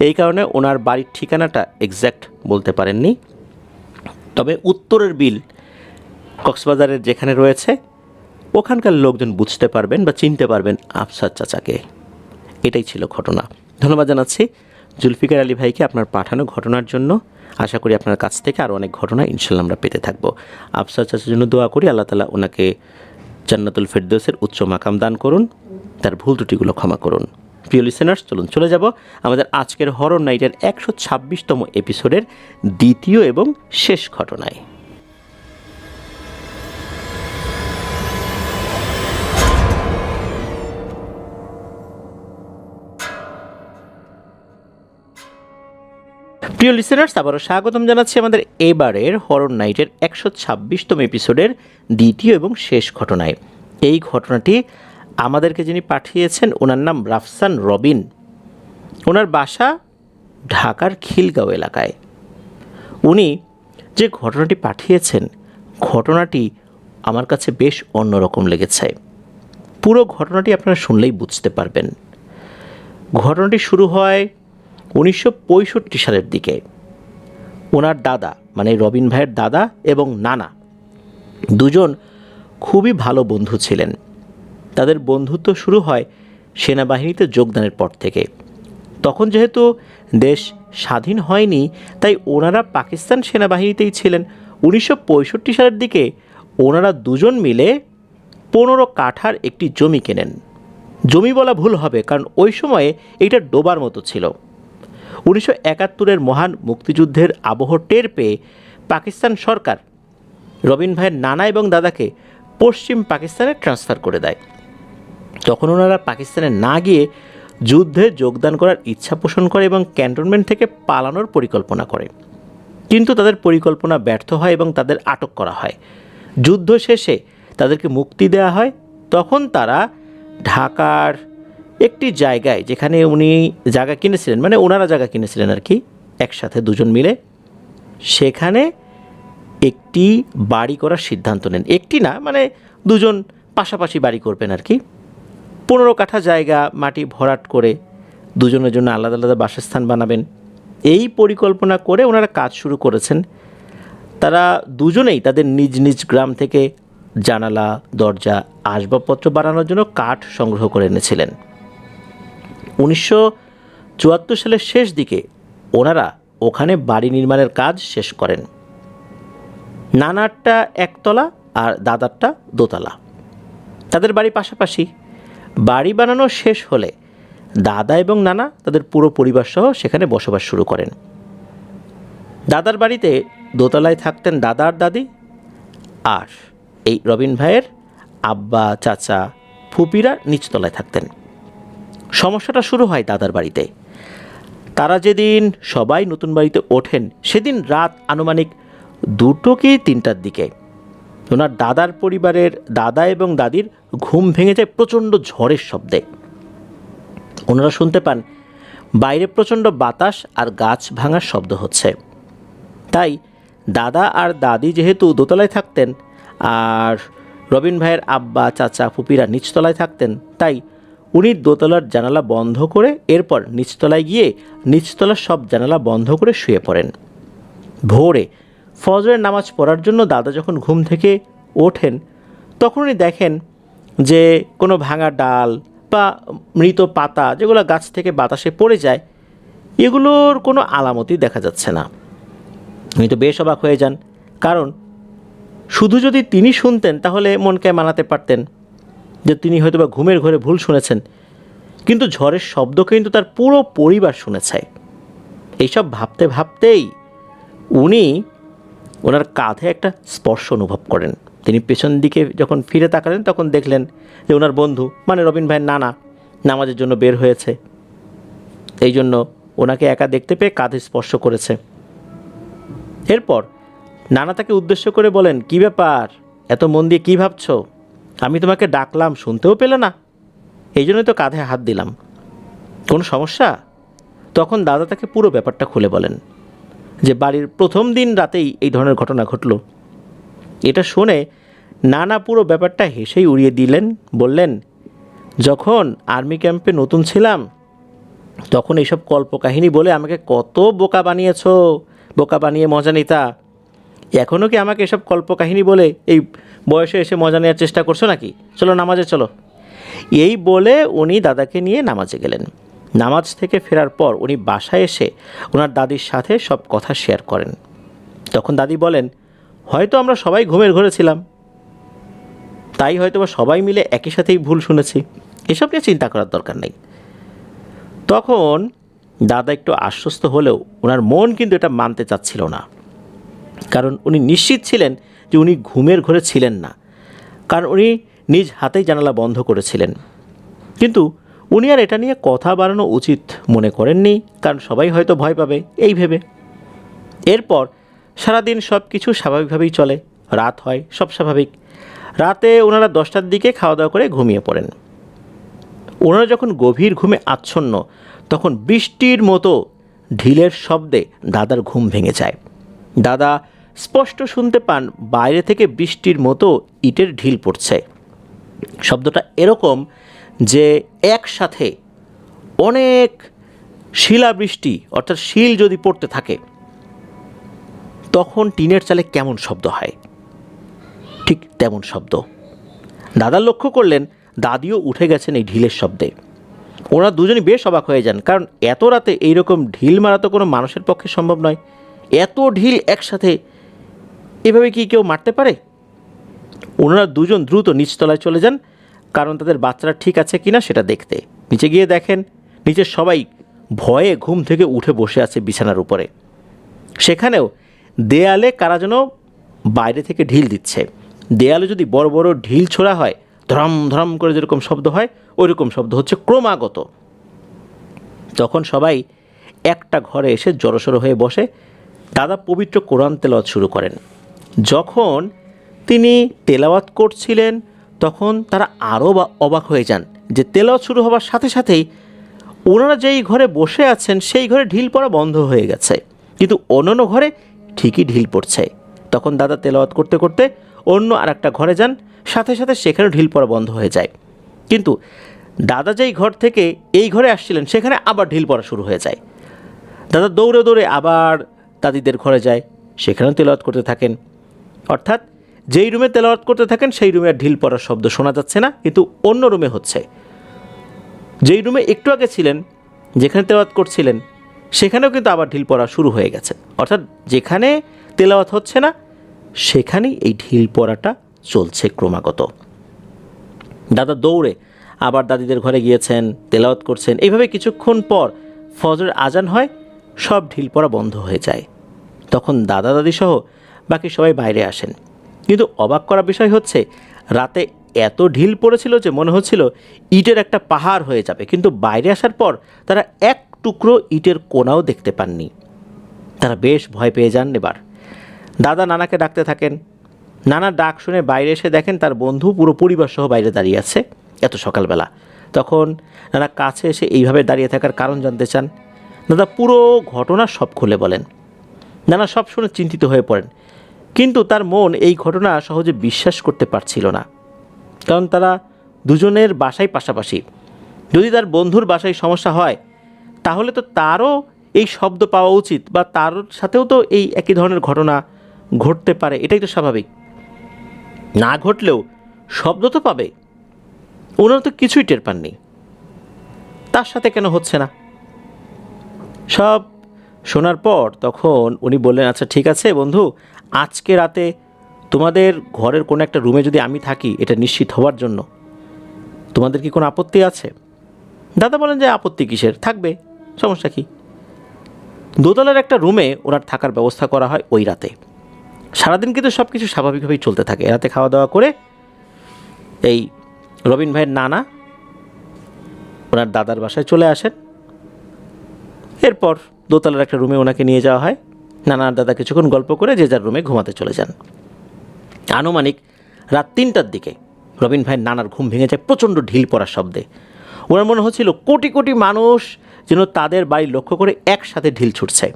এই কারণে ওনার বাড়ির ঠিকানাটা এক্স্যাক্ট বলতে পারেননি। তবে উত্তরের বিল কক্সবাজারের যেখানে রয়েছে ওখানকার লোকজন বুঝতে পারবেন বা চিনতে পারবেন আফসার চাচাকে। এটাই ছিল ঘটনা। ধন্যবাদ জানাচ্ছি জুলফিকার আলী ভাইকে আপনার পাঠানো ঘটনার জন্য। আশা করি আপনার কাছ থেকে আরও অনেক ঘটনা ইনশাল্লাহ আমরা পেতে থাকবো। আফসার চাচার জন্য দোয়া করি আল্লাহ তাআলা ওনাকে জান্নাতুল ফেরদৌসের উচ্চ মাকাম দান করুন, তার ভুল ত্রুটিগুলো ক্ষমা করুন। প্রিয় লিসেনার্স, চলুন চলে যাব আমাদের আজকের হরর নাইটের 126তম এপিসোডের দ্বিতীয় এবং শেষ ঘটনায়। প্রিয় লিসেনার্স, আবারও স্বাগতম জানাচ্ছি আমাদের এবারের হরর নাইটের 126তম এপিসোডের দ্বিতীয় এবং শেষ ঘটনায়। এই ঘটনাটি আমাদেরকে যিনি পাঠিয়েছেন ওনার নাম রাফসান রবিন। ওনার বাসা ঢাকার খিলগাঁও এলাকায়। উনি যে ঘটনাটি পাঠিয়েছেন ঘটনাটি আমার কাছে বেশ অন্যরকম লেগেছে। পুরো ঘটনাটি আপনারা শুনলেই বুঝতে পারবেন। ঘটনাটি শুরু হয় 1965 সালের দিকে। ওনার দাদা মানে রবিন ভাইয়ের দাদা এবং নানা দুজন খুবই ভালো বন্ধু ছিলেন। তাদের বন্ধুত্ব শুরু হয় সেনাবাহিনীতে যোগদানের পর থেকে। তখন যেহেতু দেশ স্বাধীন হয়নি তাই ওনারা পাকিস্তান সেনাবাহিনীতেই ছিলেন। 1965 সালের দিকে ওনারা দুজন মিলে 15 কাঠার একটি জমি কেনেন। জমি বলা ভুল হবে, কারণ ওই সময়ে এটা ডোবার মতো ছিল। 1971-এর মহান মুক্তিযুদ্ধের আবহ টের পেয়ে পাকিস্তান সরকার রবিন ভাইয়ের নানা এবং দাদাকে পশ্চিম পাকিস্তানে ট্রান্সফার করে দেয়। তখন ওনারা পাকিস্তানে না গিয়ে যুদ্ধে যোগদান করার ইচ্ছা পোষণ করে এবং ক্যান্টনমেন্ট থেকে পালানোর পরিকল্পনা করে, কিন্তু তাদের পরিকল্পনা ব্যর্থ হয় এবং তাদের আটক করা হয়। যুদ্ধ শেষে তাদেরকে মুক্তি দেওয়া হয়। তখন তারা ঢাকার একটি জায়গায়, যেখানে উনি জায়গা কিনেছিলেন, মানে ওনারা জায়গা কিনেছিলেন আর কি, একসাথে দুজন মিলে সেখানে একটি বাড়ি করার সিদ্ধান্ত নেন। একটি না, মানে দুজন পাশাপাশি বাড়ি করবেন আর কি। 15 কাঠা জায়গা মাটি ভরাট করে দুজনের জন্য আলাদা আলাদা বাসস্থান বানাবেন, এই পরিকল্পনা করে ওনারা কাজ শুরু করেছেন। তারা দুজনেই তাদের নিজ নিজ গ্রাম থেকে জানালা, দরজা, আসবাবপত্র বানানোর জন্য কাঠ সংগ্রহ করে এনেছিলেন। 1974 সালের শেষ দিকে ওনারা ওখানে বাড়ি নির্মাণের কাজ শেষ করেন। নানারটা একতলা আর দাদারটা দোতলা। তাদের বাড়ি পাশাপাশি। বাড়ি বানানো শেষ হলে দাদা এবং নানা তাদের পুরো পরিবার সহ সেখানে বসবাস শুরু করেন। দাদার বাড়িতে দোতলায় থাকতেন দাদা আর দাদি, আর এই রবিন ভাইয়ের আব্বা, চাচা, ফুপিরা নিচতলায় থাকতেন। সমস্যাটা শুরু হয় দাদার বাড়িতে। তারা যেদিন সবাই নতুন বাড়িতে ওঠেন সেদিন রাত আনুমানিক 2টো কি 3টার দিকে ওনার দাদার পরিবারের দাদা এবং দাদির ঘুম ভেঙে যায় প্রচণ্ড ঝড়ের শব্দে। ওনারা শুনতে পান বাইরে প্রচণ্ড বাতাস আর গাছ ভাঙার শব্দ হচ্ছে। তাই দাদা আর দাদি যেহেতু দোতলায় থাকতেন আর রবিন ভাইয়ের আব্বা, চাচা, ফুপিরা নিচতলায় থাকতেন, তাই উনি দোতলার জানালা বন্ধ করে এরপর নিচতলায় গিয়ে নিচতলার সব জানালা বন্ধ করে শুয়ে পড়েন। ভোরে ফজরের নামাজ পড়ার জন্য দাদা যখন ঘুম থেকে ওঠেন তখন উনি দেখেন যে কোনো ভাঙা ডাল বা মৃত পাতা যেগুলো গাছ থেকে বাতাসে পড়ে যায়, এগুলোর কোনো আলামতই দেখা যাচ্ছে না। উনি তো বেশ অবাক হয়ে যান, কারণ শুধু যদি তিনি শুনতেন তাহলে মনকে মানাতে পারতেন যে তিনি হয়তো বা ঘুমের ঘরে ভুল শুনেছেন, কিন্তু ঝড়ের শব্দ কিন্তু তার পুরো পরিবার শুনেছে। এইসব ভাবতে ভাবতেই উনি ওনার কাঁধে একটা স্পর্শ অনুভব করেন। তিনি পেছন দিকে যখন ফিরে তাকালেন তখন দেখলেন যে ওনার বন্ধু মানে রবিন ভাইয়ের নানা নামাজের জন্য বের হয়েছে। এই জন্য ওনাকে একা দেখতে পেয়ে কাঁধে স্পর্শ করেছে। এরপর নানা তাকে উদ্দেশ্য করে বলেন, কি ব্যাপার, এত মন দিয়ে কী ভাবছ? আমি তোমাকে ডাকলাম, শুনতেও পেলে না, এই জন্যই তো কাঁধে হাত দিলাম, কোনো সমস্যা? তখন দাদা তাকে পুরো ব্যাপারটা খুলে বলেন যে বাড়ির প্রথম দিন রাতেই এই ধরনের ঘটনা ঘটল। এটা শুনে নানা পুরো ব্যাপারটা হেসেই উড়িয়ে দিলেন, বললেন, যখন আর্মি ক্যাম্পে নতুন ছিলাম তখন এইসব কল্পকাহিনী বলে আমাকে কত বোকা বানিয়েছো, বোকা বানিয়ে মজা নিতা। এখনও কি আমাকে এসব কল্পকাহিনী বলে এই বয়সে এসে মজা নেওয়ার চেষ্টা করছো নাকি? চলো নামাজে চলো। এই বলে উনি দাদাকে নিয়ে নামাজে গেলেন। নামাজ থেকে ফেরার পর উনি বাসায় এসে ওনার দাদির সাথে সব কথা শেয়ার করেন। তখন দাদি বলেন, হয়তো আমরা সবাই ঘুমের ঘরে ছিলাম, তাই হয়তো বা সবাই মিলে একই সাথেই ভুল শুনেছি, এসব নিয়ে চিন্তা করার দরকার নেই। তখন দাদা একটু আশ্বস্ত হলেও ওনার মন কিন্তু এটা মানতে চাচ্ছিল না, কারণ উনি নিশ্চিত ছিলেন যে উনি ঘুমের ঘরে ছিলেন না, কারণ উনি নিজ হাতেই জানালা বন্ধ করেছিলেন। কিন্তু উনি আর এটা নিয়ে কথা বাড়ানো উচিত মনে করেননি, কারণ সবাই হয়তো ভয় পাবে এই ভেবে। এরপর সারাদিন সব কিছু স্বাভাবিকভাবেই চলে, রাত হয়, সব স্বাভাবিক। রাতে ওনারা 10টার দিকে খাওয়া দাওয়া করে ঘুমিয়ে পড়েন। ওনারা যখন গভীর ঘুমে আচ্ছন্ন তখন বৃষ্টির মতো ঢিলের শব্দে দাদার ঘুম ভেঙে যায়। দাদা স্পষ্ট শুনতে পান বাইরে থেকে বৃষ্টির মতো ইটের ঢিল পড়ছে। শব্দটা এরকম যে একসাথে অনেক শিলাবৃষ্টি অর্থাৎ শিল যদি পড়তে থাকে তখন টিনের চালে কেমন শব্দ হয়, ঠিক তেমন শব্দ। দাদা লক্ষ্য করলেন দাদিও উঠে গেছেন এই ঢিলের শব্দে। ওরা দুজনই বেশ অবাক হয়ে যান, কারণ এত রাতে এইরকম ঢিল মারা তো কোনো মানুষের পক্ষে সম্ভব নয়। এত ঢিল একসাথে এভাবে কি কেউ মারতে পারে? ওনারা দুজন দ্রুত নিচতলায় চলে যান, কারণ তাদের বাচ্চারা ঠিক আছে কিনা সেটা দেখতে। নিচে গিয়ে দেখেন নিচে সবাই ভয়ে ঘুম থেকে উঠে বসে আছে বিছানার উপরে। সেখানেও দেয়ালে কারা যেন বাইরে থেকে ঢিল দিচ্ছে। দেয়ালে যদি বড় বড় ঢিল ছোড়া হয়, ধরম ধরম করে যেরকম শব্দ হয় ওই রকম শব্দ হচ্ছে ক্রমাগত। তখন সবাই একটা ঘরে এসে জড়সড় হয়ে বসে। দাদা পবিত্র কোরআন তেলাওয়াত শুরু করেন। যখন তিনি তেলাওয়াত করছিলেন তখন তারা আরও অবাক হয়ে যান যে তেলাওয়াত শুরু হওয়ার সাথে সাথেই ওনারা যেই ঘরে বসে আছেন সেই ঘরে ঢিল পড়া বন্ধ হয়ে গেছে, কিন্তু অন্যান্য ঘরে ঠিকই ঢিল পড়ছে। তখন দাদা তেলাওয়াত করতে করতে অন্য আর একটা ঘরে যান, সাথে সাথে সেখানেও ঢিল পড়া বন্ধ হয়ে যায়। কিন্তু দাদা যেই ঘর থেকে এই ঘরে আসছিলেন সেখানে আবার ঢিল পড়া শুরু হয়ে যায়। দাদা দৌড়ে দৌড়ে আবার দাদিদের ঘরে যায়, সেখানেও তেলাওয়াত করতে থাকেন। অর্থাৎ যেই রুমে তেলাওয়াত করতে থাকেন সেই রুমে আর ঢিল পড়ার শব্দ শোনা যাচ্ছে না, কিন্তু অন্য রুমে হচ্ছে। যেই রুমে একটু আগে ছিলেন, যেখানে তেলাওয়াত করছিলেন, সেখানেও কিন্তু আবার ঢিল পড়া শুরু হয়ে গেছে। অর্থাৎ যেখানে তেলাওয়াত হচ্ছে না সেখানেই এই ঢিল পড়াটা চলছে ক্রমাগত। দাদা দৌড়ে আবার দাদিদের ঘরে গিয়েছেন, তেলাওয়াত করছেন। এইভাবে কিছুক্ষণ পর ফজরের আজান হয়, সব ঢিল পড়া বন্ধ হয়ে যায়। তখন দাদা দাদি সহ বাকি সবাই বাইরে আসেন। কিন্তু অবাক করা বিষয় হচ্ছে রাতে এত ঢিল পড়েছিল যে মনে হচ্ছিল ইটের একটা পাহাড় হয়ে যাবে, কিন্তু বাইরে আসার পর তারা এক টুকরো ইটের কোনাও দেখতে পাননি। তারা বেশ ভয় পেয়ে যান। এবার দাদা নানাকে ডাকতে থাকেন। নানা ডাক শুনে বাইরে এসে দেখেন তার বন্ধু পুরো পরিবার সহ বাইরে দাঁড়িয়ে আছে এত সকালবেলা। তখন নানা কাছে এসে এইভাবে দাঁড়িয়ে থাকার কারণ জানতে চান। দাদা পুরো ঘটনা সব খুলে বলেন। নানা সব শুনে চিন্তিত হয়ে পড়েন, কিন্তু তার মন এই ঘটনা সহজে বিশ্বাস করতে পারছিল না। কারণ তারা দুজনের বাসায় পাশাপাশি। যদি তার বন্ধুর বাসায় সমস্যা হয় তাহলে তো তারও এই শব্দ পাওয়া উচিত, বা তার সাথেও তো এই একই ধরনের ঘটনা ঘটতে পারে, এটাই তো স্বাভাবিক। না ঘটলেও শব্দ তো পাবে, ওনারা তো কিছুই টের পাননি, তার সাথে কেন হচ্ছে না? সব শোনার পর তখন উনি বললেন, আচ্ছা ঠিক আছে বন্ধু, আজকে রাতে তোমাদের ঘরের কোনো একটা রুমে যদি আমি থাকি, এটা নিশ্চিত হওয়ার জন্য তোমাদের কি কোনো আপত্তি আছে? দাদা বলেন যে আপত্তি কিসের, থাকবে, সমস্যা কি। দোতলার একটা রুমে ওনার থাকার ব্যবস্থা করা হয় ওই রাতে। সারাদিন কিন্তু সব কিছু স্বাভাবিকভাবেই চলতে থাকে। রাতে খাওয়া দাওয়া করে এই রবিন ভাইয়ের নানা ওনার দাদার বাসায় চলে আসেন। এরপর দোতলার একটা রুমে ওনাকে নিয়ে যাওয়া হয়। নানা আর দাদা কিছুক্ষণ গল্প করে যে যার রুমে ঘুমাতে চলে যান। আনুমানিক রাত 3টার দিকে রবিন ভাইয়ের নানার ঘুম ভেঙে যায় প্রচণ্ড ঢিল পড়ার শব্দে। ওনার মনে হচ্ছিল কোটি কোটি মানুষ যেন তাদের বাড়ি লক্ষ্য করে একসাথে ঢিল ছুটছে।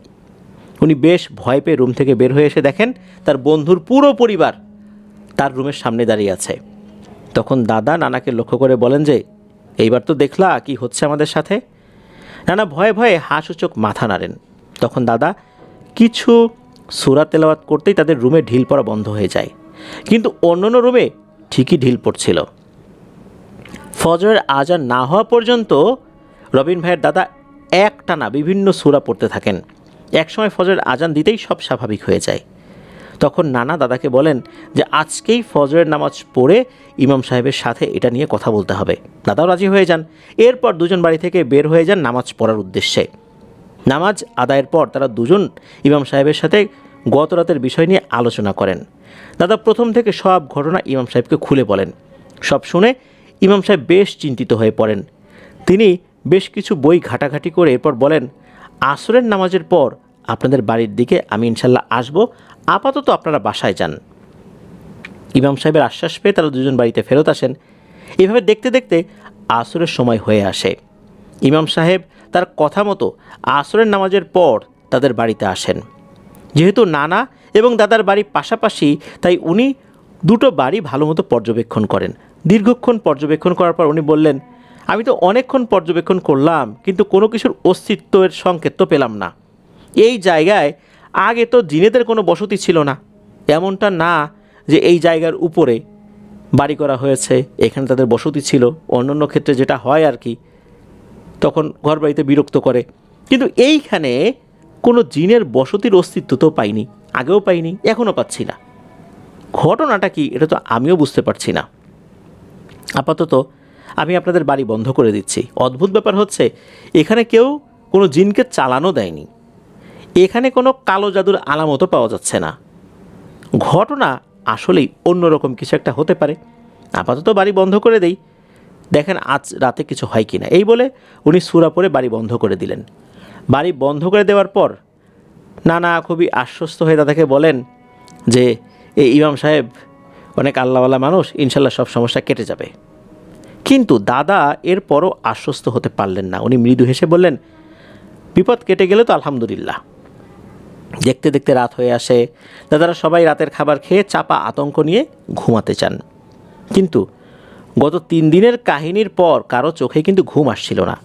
উনি বেশ ভয় পেয়ে রুম থেকে বের হয়ে এসে দেখেন তার বন্ধুর পুরো পরিবার তার রুমের সামনে দাঁড়িয়ে আছে। তখন দাদা নানাকে লক্ষ্য করে বলেন যে, এইবার তো দেখলা কি হচ্ছে আমাদের সাথে? নানা ভয়ে ভয়ে হাসূচক মাথা নাড়েন। তখন দাদা কিছু সূরা তেলাওয়াত করতেই তাদের রুমে ঢিল পড়া বন্ধ হয়ে যায়, কিন্তু অন্যান্য রুমে ঠিকই ঢিল পড়ছিল। ফজরের আজান না হওয়া পর্যন্ত রবিন ভাইয়ের দাদা একটানা বিভিন্ন সূরা পড়তে থাকেন। একসময় ফজরের আজান দিতেই সব স্বাভাবিক হয়ে যায়। তখন নানা দাদাকে বলেন যে আজকেই ফজরের নামাজ পড়ে ইমাম সাহেবের সাথে এটা নিয়ে কথা বলতে হবে। দাদাও রাজি হয়ে যান। এরপর দুজন বাড়ি থেকে বের হয়ে যান নামাজ পড়ার উদ্দেশ্যে। নামাজ আদায়ের পর তারা দুজন ইমাম সাহেবের সাথে গত রাতের বিষয় নিয়ে আলোচনা করেন। দাদা প্রথম থেকে সব ঘটনা ইমাম সাহেবকে খুলে বলেন। সব শুনে ইমাম সাহেব বেশ চিন্তিত হয়ে পড়েন। তিনি বেশ কিছু বই ঘাটাঘাটি করে এরপর বলেন, আসরের নামাজের পর আপনাদের বাড়ির দিকে আমি ইনশাল্লাহ আসব, আপাতত আপনারা বাসায় যান। ইমাম সাহেবের আশ্বাস পেয়ে তারা দুজন বাড়িতে ফেরত আসেন। এভাবে দেখতে দেখতে আসরের সময় হয়ে আসে। ইমাম সাহেব তার কথা মতো আসরের নামাজের পর তাদের বাড়িতে আসেন। যেহেতু নানা এবং দাদার বাড়ি পাশাপাশি, তাই উনি দুটো বাড়ি ভালো মতো পর্যবেক্ষণ করেন। দীর্ঘক্ষণ পর্যবেক্ষণ করার পর উনি বললেন, আমি তো অনেকক্ষণ পর্যবেক্ষণ করলাম, কিন্তু কোনো কিছুর অস্তিত্বের সংকেত তো পেলাম না। এই জায়গায় আগে তো জিনেদের কোনো বসতি ছিল না। এমনটা না যে এই জায়গার উপরে বাড়ি করা হয়েছে, এখানে তাদের বসতি ছিল। অন্যান্য ক্ষেত্রে যেটা হয় আর কি, তখন ঘর বাড়িতে বিরক্ত করে, কিন্তু এইখানে কোনো জিনের বসতির অস্তিত্ব তো পাইনি, আগেও পাইনি, এখনও পাচ্ছি না। ঘটনাটা কি এটা তো আমিও বুঝতে পারছি না। আপাতত আমি আপনাদের বাড়ি বন্ধ করে দিচ্ছি। অদ্ভুত ব্যাপার হচ্ছে, এখানে কেউ কোনো জিনকে চালানো দেয়নি, এখানে কোনো কালো জাদুর আলামতও পাওয়া যাচ্ছে না। ঘটনা আসলেই অন্যরকম কিছু একটা হতে পারে। আপাতত বাড়ি বন্ধ করে দেই, দেখেন আজ রাতে কিছু হয় কি না। এই বলে উনি সূরা পড়ে বাড়ি বন্ধ করে দিলেন। বাড়ি বন্ধ করে দেওয়ার পর নানা খুবই আশ্বস্ত হয়ে দাদাকে বলেন যে এই ইমাম সাহেব অনেক আল্লাহওয়ালা মানুষ, ইনশাল্লাহ সব সমস্যা কেটে যাবে। কিন্তু দাদা এরপরও আশ্বস্ত হতে পারলেন না। উনি মৃদু হেসে বললেন, বিপদ কেটে গেলে তো আলহামদুলিল্লাহ। দেখতে দেখতে রাত হয়ে আসে। দাদারা সবাই রাতের খাবার খেয়ে চাপা আতঙ্ক নিয়ে ঘুমাতে চান। কিন্তু গত 3 দিনের কাহিনীর পর কারো চোখে কিন্তু ঘুম আসছিল না।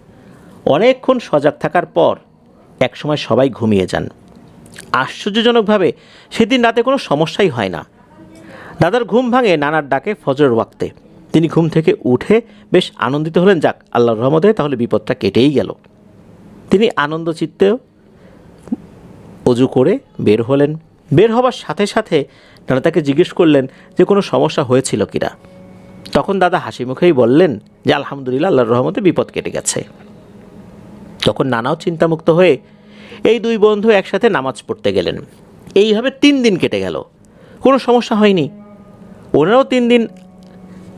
অনেকক্ষণ সজাগ থাকার পর একসময় সবাই ঘুমিয়ে যান। আশ্চর্যজনকভাবে সেদিন রাতে কোনো সমস্যাই হয় না। দাদার ঘুম ভাঙে নানার ডাকে ফজরের ওয়াক্তে। তিনি ঘুম থেকে উঠে বেশ আনন্দিত হলেন, যাক আল্লাহর রহমতে তাহলে বিপদটা কেটেই গেল। তিনি আনন্দ চিত্তেও অজু করে বের হলেন। বের হবার সাথে সাথে নানা তাকে জিজ্ঞেস করলেন যে কোনো সমস্যা হয়েছিল কিনা। তখন দাদা হাসি মুখেই বললেন যে আলহামদুলিল্লাহ, আল্লাহর রহমতে বিপদ কেটে গেছে। তখন নানাও চিন্তামুক্ত হয়ে এই 2 বন্ধু একসাথে নামাজ পড়তে গেলেন। এইভাবে 3 দিন কেটে গেল, কোনো সমস্যা হয়নি। ওনারাও 3 দিন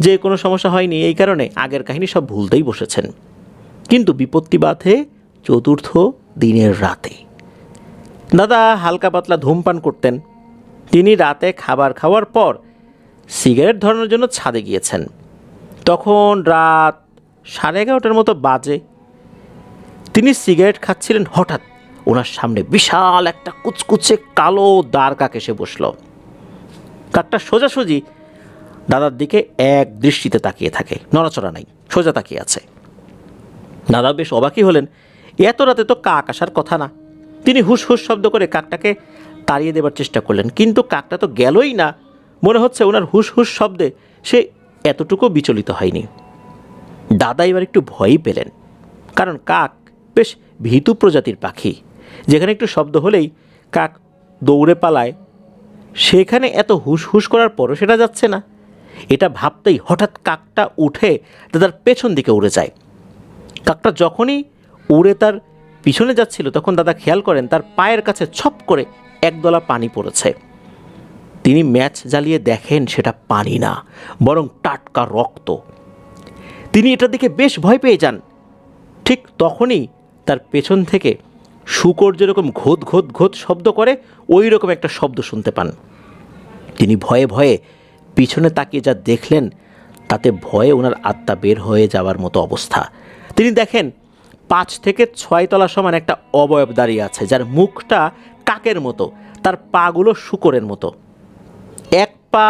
যে কোনো সমস্যা হয়নি, এই কারণে আগের কাহিনী সব ভুলতেই বসেছেন। কিন্তু বিপত্তি বাধে 4র্থ দিনের রাতে। দাদা হালকা পাতলা ধূমপান করতেন। তিনি রাতে খাবার খাওয়ার পর সিগারেট ধরানোর জন্য ছাদে গিয়েছেন। তখন রাত 11:30 মতো বাজে। তিনি সিগারেট খাচ্ছিলেন, হঠাৎ ওনার সামনে বিশাল একটা কুচকুচে কালো দাঁড় কাক এসে বসল। কাকটা সোজাসুজি দাদার দিকে এক দৃষ্টিতে তাকিয়ে থাকে, নড়াচড়া নাই, সোজা তাকিয়ে আছে। দাদা বেশ অবাকই হলেন, এত রাতে তো কাক আসার কথা না। তিনি হুস হুস শব্দ করে কাকটাকে তাড়িয়ে দেবার চেষ্টা করলেন, কিন্তু কাকটা তো গেলই না। মনে হচ্ছে ওনার হুস হুস শব্দে সে এতটুকু বিচলিত হয়নি। দাদা এবার একটু ভয়ই পেলেন, কারণ কাক বেশ ভীতু প্রজাতির পাখি। যেখানে একটু শব্দ হলেই কাক দৌড়ে পালায়, সেখানে এত হুস হুস করার পরও সেটা যাচ্ছে না। এটা ভাবতেই হঠাৎ কাকটা উঠে দাদার পেছন দিকে উড়ে যায়। কাকটা যখনই উড়ে তার পিছনে যাচ্ছিল তখন দাদা খেয়াল করেন তার পায়ের কাছে ছপ করে একদলা পানি পড়েছে। তিনি ম্যাচ জ্বালিয়ে দেখেন সেটা পানি না, বরং টাটকা রক্ত। তিনি এটার দিকে বেশ ভয় পেয়ে যান। ঠিক তখনই তার পেছন থেকে শূকর যেরকম ঘোত ঘোত ঘোত শব্দ করে ওই রকম একটা শব্দ শুনতে পান। তিনি ভয়ে ভয়ে পিছনে তাকিয়ে যা দেখলেন তাতে ভয়ে ওনার আত্মা বের হয়ে যাওয়ার মতো অবস্থা। তিনি দেখেন 5 থেকে 6 তলা সমান একটা অবয়ব দাঁড়িয়ে আছে, যার মুখটা কাকের মতো, তার পাগুলো শূকরের মতো। এক পা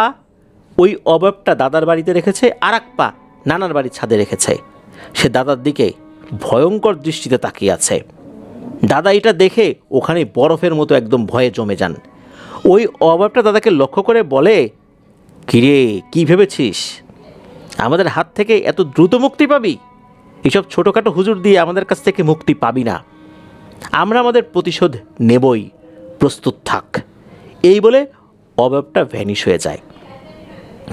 ওই অবয়বটা দাদার বাড়িতে রেখেছে, আর এক পা নানার বাড়ির ছাদে রেখেছে। সে দাদার দিকে ভয়ঙ্কর দৃষ্টিতে তাকিয়ে আছে। দাদা এটা দেখে ওখানে বরফের মতো একদম ভয়ে জমে যান। ওই অবয়বটা দাদাকে লক্ষ্য করে বলে, কিরে, কি ভেবেছিস আমাদের হাত থেকে এত দ্রুত মুক্তি পাবি? এইসব ছোটোখাটো হুজুর দিয়ে আমাদের কাছ থেকে মুক্তি পাবি না। আমরা আমাদের প্রতিশোধ নেবই, প্রস্তুত থাক। এই বলে অবয়বটা ভ্যানিশ হয়ে যায়।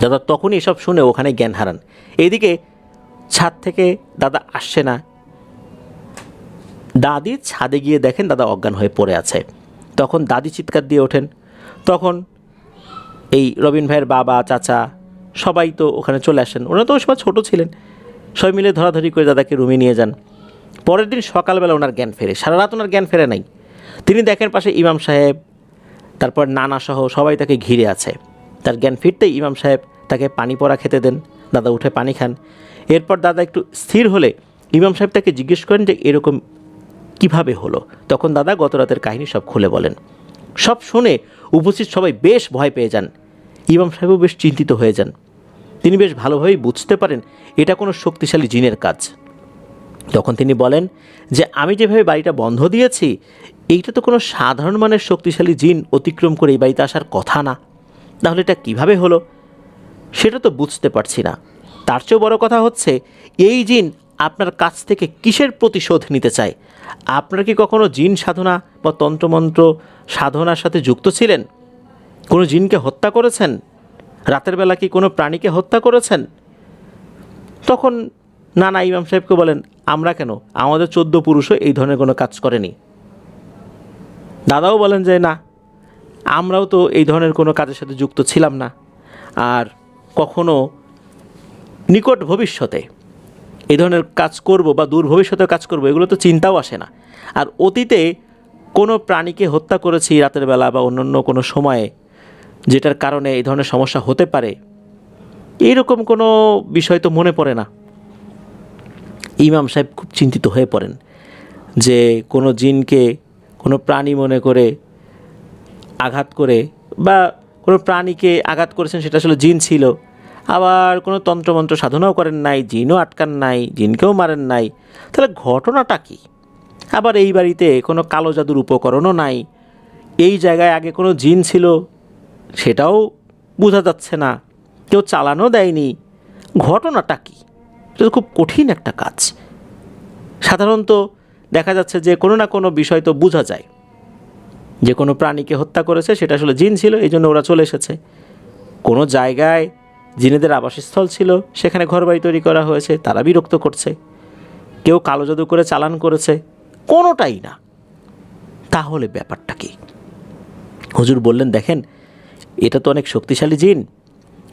দাদা তখনই এসব শুনে ওখানে জ্ঞান হারান। এইদিকে ছাদ থেকে দাদা আসছে না। দাদি ছাদে গিয়ে দেখেন দাদা অজ্ঞান হয়ে পড়ে আছে। তখন দাদি চিৎকার দিয়ে ওঠেন। তখন এই রবিন ভাইয়ের বাবা, চাচা সবাই তো ওখানে চলে আসেন। ওনারা তো ওই সময় ছোটো ছিলেন। সবাই মিলে ধরাধরি করে দাদাকে রুমে নিয়ে যান। পরের দিন সকালবেলা ওনার জ্ঞান ফেরে। সারা রাত ওনার জ্ঞান ফেরে নাই। তিনি দেখেন পাশে ইমাম সাহেব, তারপর নানা সহ সবাই তাকে ঘিরে আছে। তার জ্ঞান ফিরতেই ইমাম সাহেব তাকে পানি পড়া খেতে দেন। দাদা উঠে পানি খান। এরপর দাদা একটু স্থির হলে ইমাম সাহেব তাকে জিজ্ঞেস করেন যে এরকম কিভাবে হলো। তখন দাদা গত রাতের কাহিনী সব খুলে বলেন। সব শুনে উপস্থিত সবাই বেশ ভয় পেয়ে যান। ইমাম সাহেবও বেশ চিন্তিত হয়ে যান। তিনি বেশ ভালোভাবেই বুঝতে পারেন এটা কোনো শক্তিশালী জিনের কাজ। তখন তিনি বলেন যে আমি যেভাবে বাড়িটা বন্ধ দিয়েছি, এইটা তো কোনো সাধারণ মানের শক্তিশালী জিন অতিক্রম করে এই বাড়িতে আসার কথা না। তাহলে এটা কিভাবে হলো সেটা তো বুঝতে পারছি না। তার চেয়েও বড় কথা হচ্ছে এই জিন আপনার কাছ থেকে কিসের প্রতিশোধ নিতে চায়? আপনারা কি কখনো জিন সাধনা বা তন্ত্রমন্ত্র সাধনার সাথে যুক্ত ছিলেন? কোনো জিনকে হত্যা করেছেন? রাতের বেলা কি কোনো প্রাণীকে হত্যা করেছেন? তখন নানা ইমাম সাহেবকে বলেন, আমরা কেন, আমাদের 14 পুরুষও এই ধরনের কোনো কাজ করেনি। দাদাও বলেন যে না, আমরাও তো এই ধরনের কোনো কাজের সাথে যুক্ত ছিলাম না, আর কখনো নিকট ভবিষ্যতে এই ধরনের কাজ করব বা দূর ভবিষ্যতে কাজ করব এগুলো তো চিন্তাও আসে না। আর অতীতে কোনো প্রাণীকে হত্যা করেছি রাতের বেলা বা অন্যান্য কোনো সময়ে, যেটার কারণে এই ধরনের সমস্যা হতে পারে, এইরকম কোনো বিষয় তো মনে পড়ে না। ইমাম সাহেব খুব চিন্তিত হয়ে পড়েন যে কোনো জিনকে কোনো প্রাণী মনে করে আঘাত করে, বা কোনো প্রাণীকে আঘাত করেছেন সেটা আসলে জিন ছিল। আবার কোনো তন্ত্রমন্ত্র সাধনাও করেন নাই, জিনও আটকান নাই, জিনকেও মারেন নাই। তাহলে ঘটনাটা কী? আবার এই বাড়িতে কোনো কালো জাদুর উপকরণও নাই। এই জায়গায় আগে কোনো জিন ছিল সেটাও বোঝা যাচ্ছে না, কেউ চালানো দেয়নি। ঘটনাটা কী? এটা খুব কঠিন একটা কাজ। সাধারণত দেখা যাচ্ছে যে কোনো না কোনো বিষয় তো বোঝা যায়, যে কোনো প্রাণীকে হত্যা করেছে সেটা আসলে জিন ছিল, এই জন্য ওরা চলে এসেছে। কোনো জায়গায় জিনেদের আবাসস্থল ছিল, সেখানে ঘরবাড়ি তৈরি করা হয়েছে, তারা বিরক্ত করছে। কেউ কালো জাদু করে চালান করেছে, কোনোটাই না। তাহলে ব্যাপারটা কি? হুজুর বললেন, দেখেন এটা তো অনেক শক্তিশালী জিন,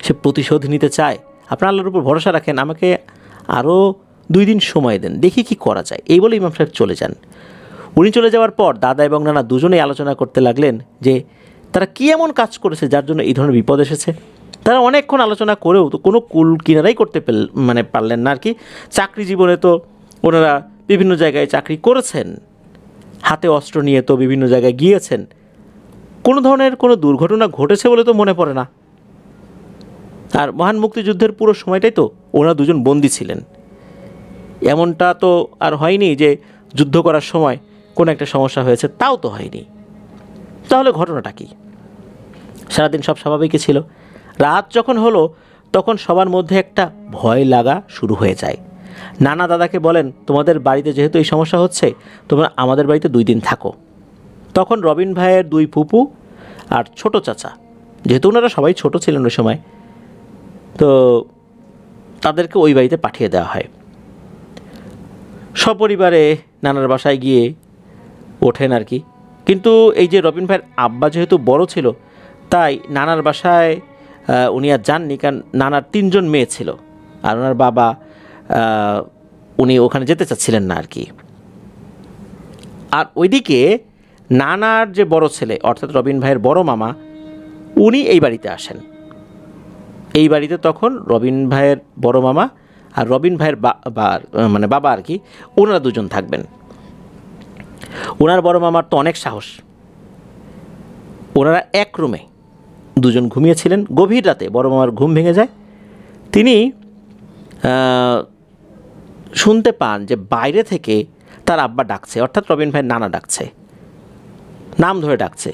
সে প্রতিশোধ নিতে চায়। আপনার আল্লাহর উপর ভরসা রাখেন, আমাকে আরও 2 দিন সময় দেন, দেখি কি করা যায়। এই বলে ইমাম সাহেব চলে যান। উনি চলে যাওয়ার পর দাদা এবং নানা দুজনেই আলোচনা করতে লাগলেন যে তারা কী এমন কাজ করেছে যার জন্য এই ধরনের বিপদ এসেছে। তারা অনেকক্ষণ আলোচনা করেও তো কোনো কুল কিনারাই করতে পারলেন না আর কি। চাকরি জীবনে তো ওনারা বিভিন্ন জায়গায় চাকরি করেছেন, হাতে অস্ত্র নিয়ে তো বিভিন্ন জায়গায় গিয়েছেন, কোনো ধরনের কোনো দুর্ঘটনা ঘটেছে বলে তো মনে পড়ে না। আর মহান মুক্তিযুদ্ধের পুরো সময়টাই তো ওরা দুজন বন্দী ছিলেন। এমনটা তো আর হয়নি যে যুদ্ধ করার সময় কোনো একটা সমস্যা হয়েছে, তাও তো হয়নি। তাহলে ঘটনাটা কি? সারাদিন সব স্বাভাবিকই ছিল। রাত যখন হলো তখন সবার মধ্যে একটা ভয় লাগা শুরু হয়ে যায়। নানা দাদাকে বলেন, তোমাদের বাড়িতে যেহেতু এই সমস্যা হচ্ছে, তোমরা আমাদের বাড়িতে 2 দিন থাকো। তখন রবিন ভাইয়ের 2 ফুপু আর ছোট চাচা, যেহেতু ওনারা সবাই ছোট ছিলেন ওই সময়, তো তাদেরকে ওই বাড়িতে পাঠিয়ে দেওয়া হয়। সপরিবারে নানার বাসায় গিয়ে ওঠেন আর কি। কিন্তু এই যে রবিন ভাইয়ের আব্বা যেহেতু বড় ছিল, তাই নানার বাসায় উনি আর যাননি, কারণ নানার 3 জন মেয়ে ছিল, আর ওনার বাবা উনি ওখানে যেতে চাচ্ছিলেন না আর কি। আর ওইদিকে নানার যে বড় ছেলে, অর্থাৎ রবিন ভাইয়ের বড় মামা, উনি এই বাড়িতে আসেন। এই বাড়িতে তখন রবিন ভাইয়ের বড় মামা আর রবিন ভাইয়ের বাবা আর কি, ওনারা 2 জন থাকবেন। ওনার বড় মামার তো অনেক সাহস। ওনারা এক রুমে 2 জন ঘুমিয়েছিলেন। গভীর রাতে বড় মামার ঘুম ভেঙে যায়। তিনি শুনতে পান যে বাইরে থেকে তার আব্বা ডাকছে, অর্থাৎ রবিন ভাইয়ের নানা ডাকছে, নাম ধরে ডাকছে।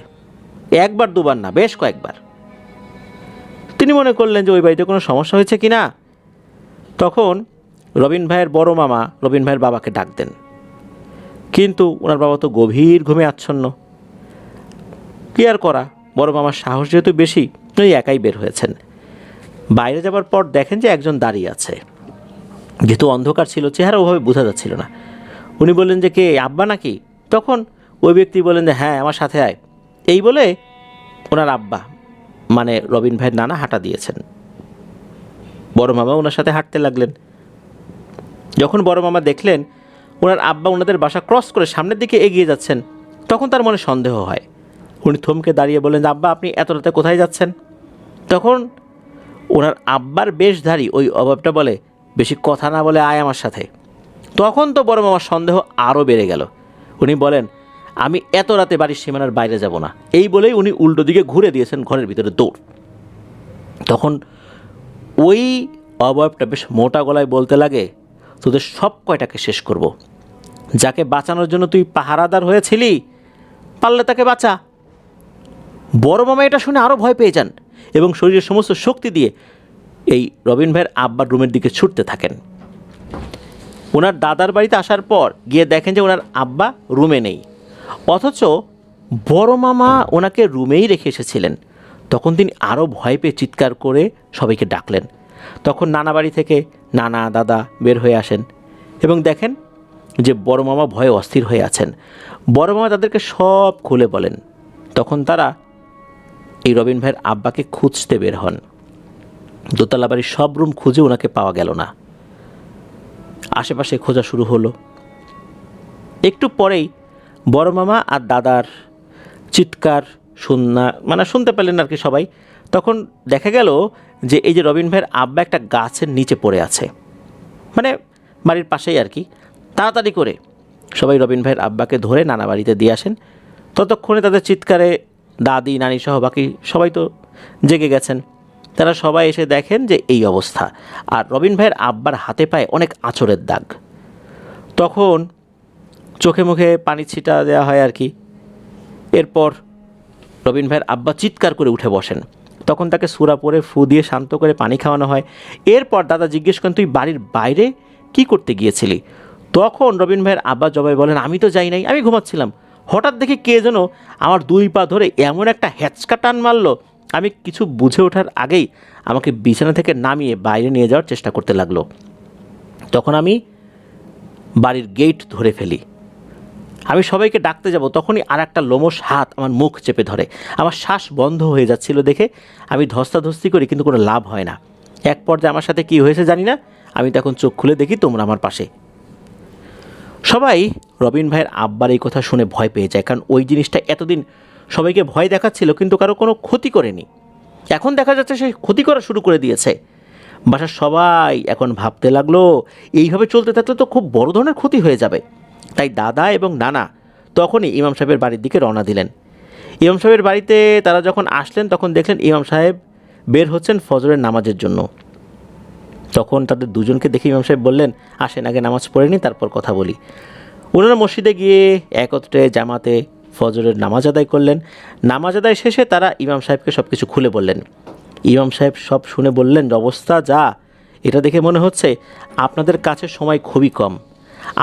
1বার 2বার না, বেশ কয়েকবার। তিনি মনে করলেন যে ওই বাড়িতে কোনো সমস্যা হয়েছে কি না। তখন রবিন ভাইয়ের বড় মামা রবিন ভাইয়ের বাবাকে ডাক দেন, কিন্তু ওনার বাবা তো গভীর ঘুমে আচ্ছন্ন। কি আর করা, বড় মামার সাহস যেহেতু বেশি, উনি একাই বের হয়েছেন। বাইরে যাবার পর দেখেন যে একজন দাঁড়িয়ে আছে। যেহেতু অন্ধকার ছিল, চেহারা ওভাবে বোঝা যাচ্ছিল না। উনি বললেন যে কে, আব্বা নাকি? তখন ওই ব্যক্তি বললেন যে হ্যাঁ, আমার সাথে আয়। এই বলে ওনার আব্বা মানে রবিন ভাইয়ের নানা হাঁটা দিয়েছেন। বড় মামা ওনার সাথে হাঁটতে লাগলেন। যখন বড় মামা দেখলেন ওনার আব্বা ওনাদের বাসা ক্রস করে সামনের দিকে এগিয়ে যাচ্ছেন, তখন তার মনে সন্দেহ হয়। উনি থমকে দাঁড়িয়ে বললেন যে আব্বা, আপনি এত রাতে কোথায় যাচ্ছেন? তখন ওনার আব্বার বেশধারী ওই অভাবটা বলে, বেশি কথা না বলে আয় আমার সাথে। তখন তো বড় মামার সন্দেহ আরও বেড়ে গেল। উনি বলেন, আমি এত রাতে বাড়ির সীমানার বাইরে যাব না। এই বলেই উনি উল্টো দিকে ঘুরে দিয়েছেন, ঘরের ভিতরে দৌড়। তখন ওই অবয়বটা বেশ মোটা গলায় বলতে লাগে, তোদের সব কয়টাকে শেষ করব। যাকে বাঁচানোর জন্য তুই পাহারাদার হয়েছিলি, পারলে তাকে বাঁচা। বড় মামা এটা শুনে আরও ভয় পেয়ে যান এবং শরীরের সমস্ত শক্তি দিয়ে এই রবিন ভাইয়ের আব্বার রুমের দিকে ছুটতে থাকেন। ওনার দাদার বাড়িতে আসার পর গিয়ে দেখেন যে ওনার আব্বা রুমে নেই, অথচ বড় মামা ওনাকে রুমেই রেখে এসেছিলেন। তখন তিনি আরও ভয় পেয়ে চিৎকার করে সবাইকে ডাকলেন। তখন নানা বাড়ি থেকে নানা দাদা বের হয়ে আসেন এবং দেখেন যে বড় মামা ভয়ে অস্থির হয়ে আছেন। বড় মামা তাদেরকে সব খুলে বলেন। তখন তারা এই রবিন ভাইয়ের আব্বাকে খুঁজতে বের হন। দোতলা বাড়ির সব রুম খুঁজে ওনাকে পাওয়া গেল না। আশেপাশে খোঁজা শুরু হলো। একটু পরেই বড় মামা আর দাদার চিৎকার শুনতে পেলেন আর কি সবাই। তখন দেখা গেল যে এই যে রবিন ভাইয়ের আব্বা একটা গাছের নিচে পড়ে আছে, মানে বাড়ির পাশেই আর কি। তাড়াতাড়ি করে সবাই রবিন ভাইয়ের আব্বাকে ধরে নানা বাড়িতে দিয়ে আসেন। ততক্ষণে তাদের চিৎকারে দাদি নানি সহ বাকি সবাই তো জেগে গেছেন। তারা সবাই এসে দেখেন যে এই অবস্থা, আর রবিন ভাইয়ের আব্বার হাতে পায়ে অনেক আঁচড়ের দাগ। তখন চোখে মুখে পানি ছিটা দেওয়া হয় আর কি। এরপর রবিন ভাইয়ের আব্বা চিৎকার করে উঠে বসেন। তখন তাকে সূরা পড়ে ফু দিয়ে শান্ত করে পানি খাওয়ানো হয়। এরপর দাদা জিজ্ঞেস করেন, তুই বাড়ির বাইরে কি করতে গিয়েছিলি? তখন রবিন ভাইয়ের আব্বা জবাই বলেন, আমি তো যাই নাই, আমি ঘুমাচ্ছিলাম। হঠাৎ দেখে কে যেন আমার 2 পা ধরে এমন একটা হ্যাচকা টান মারলো, আমি কিছু বুঝে ওঠার আগেই আমাকে বিছানা থেকে নামিয়ে বাইরে নিয়ে যাওয়ার চেষ্টা করতে লাগলো। তখন আমি বাড়ির গেট ধরে ফেলি। আমি সবাইকে ডাকতে যাব, তখনই আর একটা লোমশ হাত আমার মুখ চেপে ধরে। আমার শ্বাস বন্ধ হয়ে যাচ্ছিল দেখে আমি ধস্তাধস্তি করি, কিন্তু কোনো লাভ হয় না। এক পর্যায়ে আমার সাথে কি হয়েছে জানি না, আমি তখন চোখ খুলে দেখি তোমরা আমার পাশে। সবাই রবিন ভাইয়ের আব্বার এই কথা শুনে ভয় পেয়ে যায়, কারণ ওই জিনিসটা এতদিন সবাইকে ভয় দেখাচ্ছিল কিন্তু কারো কোনো ক্ষতি করেনি। এখন দেখা যাচ্ছে সে ক্ষতি করা শুরু করে দিয়েছে। বাসার সবাই এখন ভাবতে লাগলো, এইভাবে চলতে থাকলে তো খুব বড় ধরনের ক্ষতি হয়ে যাবে। তাই দাদা এবং নানা তখনই ইমাম সাহেবের বাড়ির দিকে রওনা দিলেন। ইমাম সাহেবের বাড়িতে তারা যখন আসলেন তখন দেখলেন ইমাম সাহেব বের হচ্ছেন ফজরের নামাজের জন্য। তখন তাদের দুজনকে দেখে ইমাম সাহেব বললেন, আসেন আগে নামাজ পড়ে নিই, তারপর কথা বলি। ওনারা মসজিদে গিয়ে একত্রে জামাতে ফজরের নামাজ আদায় করলেন। নামাজ আদায় শেষে তারা ইমাম সাহেবকে সব কিছু খুলে বললেন। ইমাম সাহেব সব শুনে বললেন, অবস্থা যা, এটা দেখে মনে হচ্ছে আপনাদের কাছে সময় খুবই কম।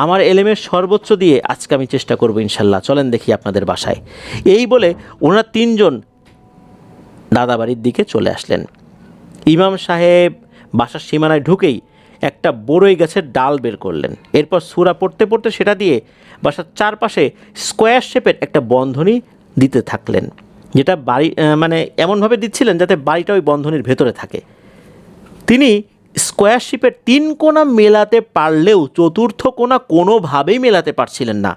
আমার এলেমের সর্বোচ্চ দিয়ে আজকে আমি চেষ্টা করব ইনশাল্লাহ, চলেন দেখি আপনাদের বাসায়। এই বলে ওনারা তিনজন দাদাবাড়ির দিকে চলে আসলেন। ইমাম সাহেব বাসার সীমানায় ঢুকেই একটা বড়ই গাছের ডাল বের করলেন। এরপর সূরা পড়তে পড়তে সেটা দিয়ে বাসার চারপাশে স্কোয়ার শেপের একটা বন্ধনী দিতে থাকলেন, যেটা বাড়ি মানে এমনভাবে দিচ্ছিলেন যাতে বাড়িটা ওই বন্ধনীর ভেতরে থাকে। তিনি স্কোয়ার শেপের 3 কোণা মেলাতে পারলেও চতুর্থ কোণা কোনোভাবেই মেলাতে পারছিলেন না।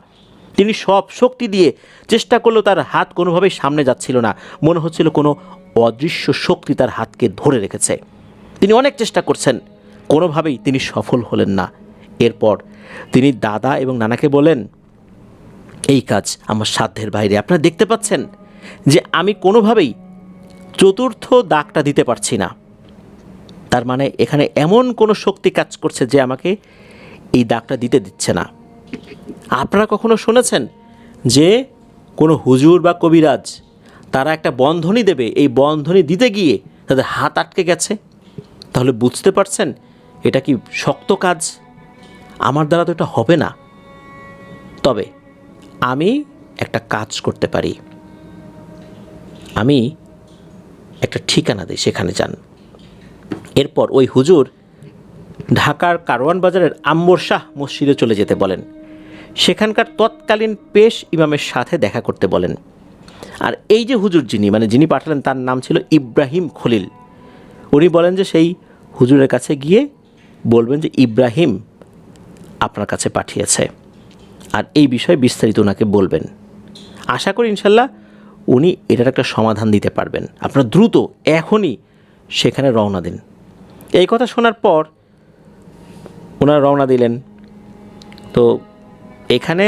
তিনি সব শক্তি দিয়ে চেষ্টা করলেও তার হাত কোনোভাবেই সামনে যাচ্ছিল না। মনে হচ্ছিল কোনো অদৃশ্য শক্তি তার হাতকে ধরে রেখেছে। তিনি অনেক চেষ্টা করছেন, কোনোভাবেই তিনি সফল হলেন না। এরপর তিনি দাদা এবং নানাকে বলেন, এই কাজ আমার সাধ্যের বাইরে। আপনারা দেখতে পাচ্ছেন যে আমি কোনোভাবেই চতুর্থ দাগটা দিতে পারছি না। তার মানে এখানে এমন কোনো শক্তি কাজ করছে যে আমাকে এই দাগটা দিতে দিচ্ছে না। আপনারা কখনো শুনেছেন যে কোনো হুজুর বা কবিরাজ তারা একটা বন্ধনী দেবে, এই বন্ধনী দিতে গিয়ে তাদের হাত আটকে গেছে? তাহলে বুঝতে পারছেন এটা কি শক্ত কাজ। আমার দ্বারা তো এটা হবে না। তবে আমি একটা কাজ করতে পারি, আমি একটা ঠিকানা দিই, সেখানে যান। এরপর ওই হুজুর ঢাকার কারওয়ান বাজারের আম্বর শাহ মসজিদে চলে যেতে বলেন। সেখানকার তৎকালীন পেশ ইমামের সাথে দেখা করতে বলেন। আর এই যে হুজুর যিনি পাঠালেন তার নাম ছিল ইব্রাহিম খলিল। উনি বলেন যে সেই হুজুরের কাছে গিয়ে বলবেন যে ইব্রাহিম আপনার কাছে পাঠিয়েছে, আর এই বিষয়ে বিস্তারিত ওনাকে বলবেন। আশা করি ইনশাল্লাহ উনি এটার একটা সমাধান দিতে পারবেন। আপনারা দ্রুত এখনই সেখানে রওনা দিন। এই কথা শোনার পর ওনারা রওনা দিলেন। তো এখানে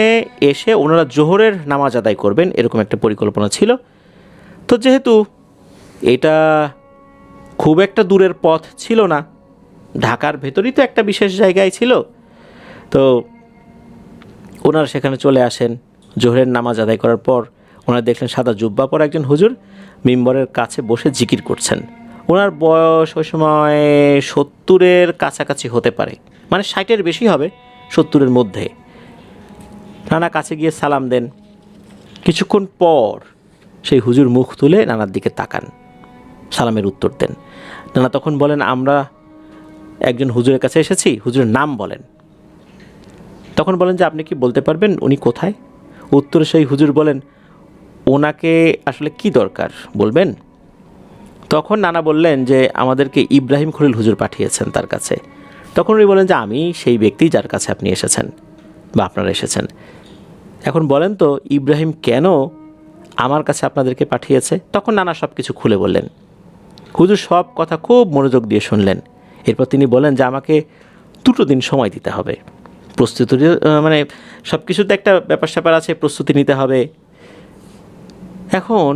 এসে ওনারা জোহরের নামাজ আদায় করবেন এরকম একটা পরিকল্পনা ছিল। তো যেহেতু এটা খুব একটা দূরের পথ ছিল না, ঢাকার ভেতরই তো একটা বিশেষ জায়গায় ছিল, তো ওনারা সেখানে চলে আসেন। জোহরের নামাজ আদায় করার পর ওনারা দেখলেন সাদা জুব্বা পরা একজন হুজুর মিম্বরের কাছে বসে জিকির করছেন। ওনার বয়স ওই সময় 70-এর কাছাকাছি হতে পারে, মানে 60-এর বেশি হবে, 70-এর মধ্যে। নানা কাছে গিয়ে সালাম দেন। কিছুক্ষণ পর সেই হুজুর মুখ তুলে নানার দিকে তাকান, সালামের উত্তর দেন। নানা তখন বলেন, আমরা একজন হুজুরের কাছে এসেছি, হুজুরের নাম বলেন। তখন বলেন যে আপনি কি বলতে পারবেন উনি কোথায়? উত্তরে সেই হুজুর বলেন, ওনাকে আসলে কি দরকার বলবেন? তখন নানা বললেন যে আমাদেরকে ইব্রাহিম খলিল হুজুর পাঠিয়েছেন তার কাছে। তখন উনি বলেন যে আমি সেই ব্যক্তি যার কাছে আপনি এসেছেন বা আপনারা এসেছেন। এখন বলেন তো ইব্রাহিম কেন আমার কাছে আপনাদেরকে পাঠিয়েছে? তখন নানা সব কিছু খুলে বললেন। হুজুর সব কথা খুব মনোযোগ দিয়ে শুনলেন। এরপর তিনি বলেন যে আমাকে 2 দিন সময় দিতে হবে, প্রস্তুতি মানে সব কিছুতে একটা ব্যাপার স্যাপার আছে, প্রস্তুতি নিতে হবে। এখন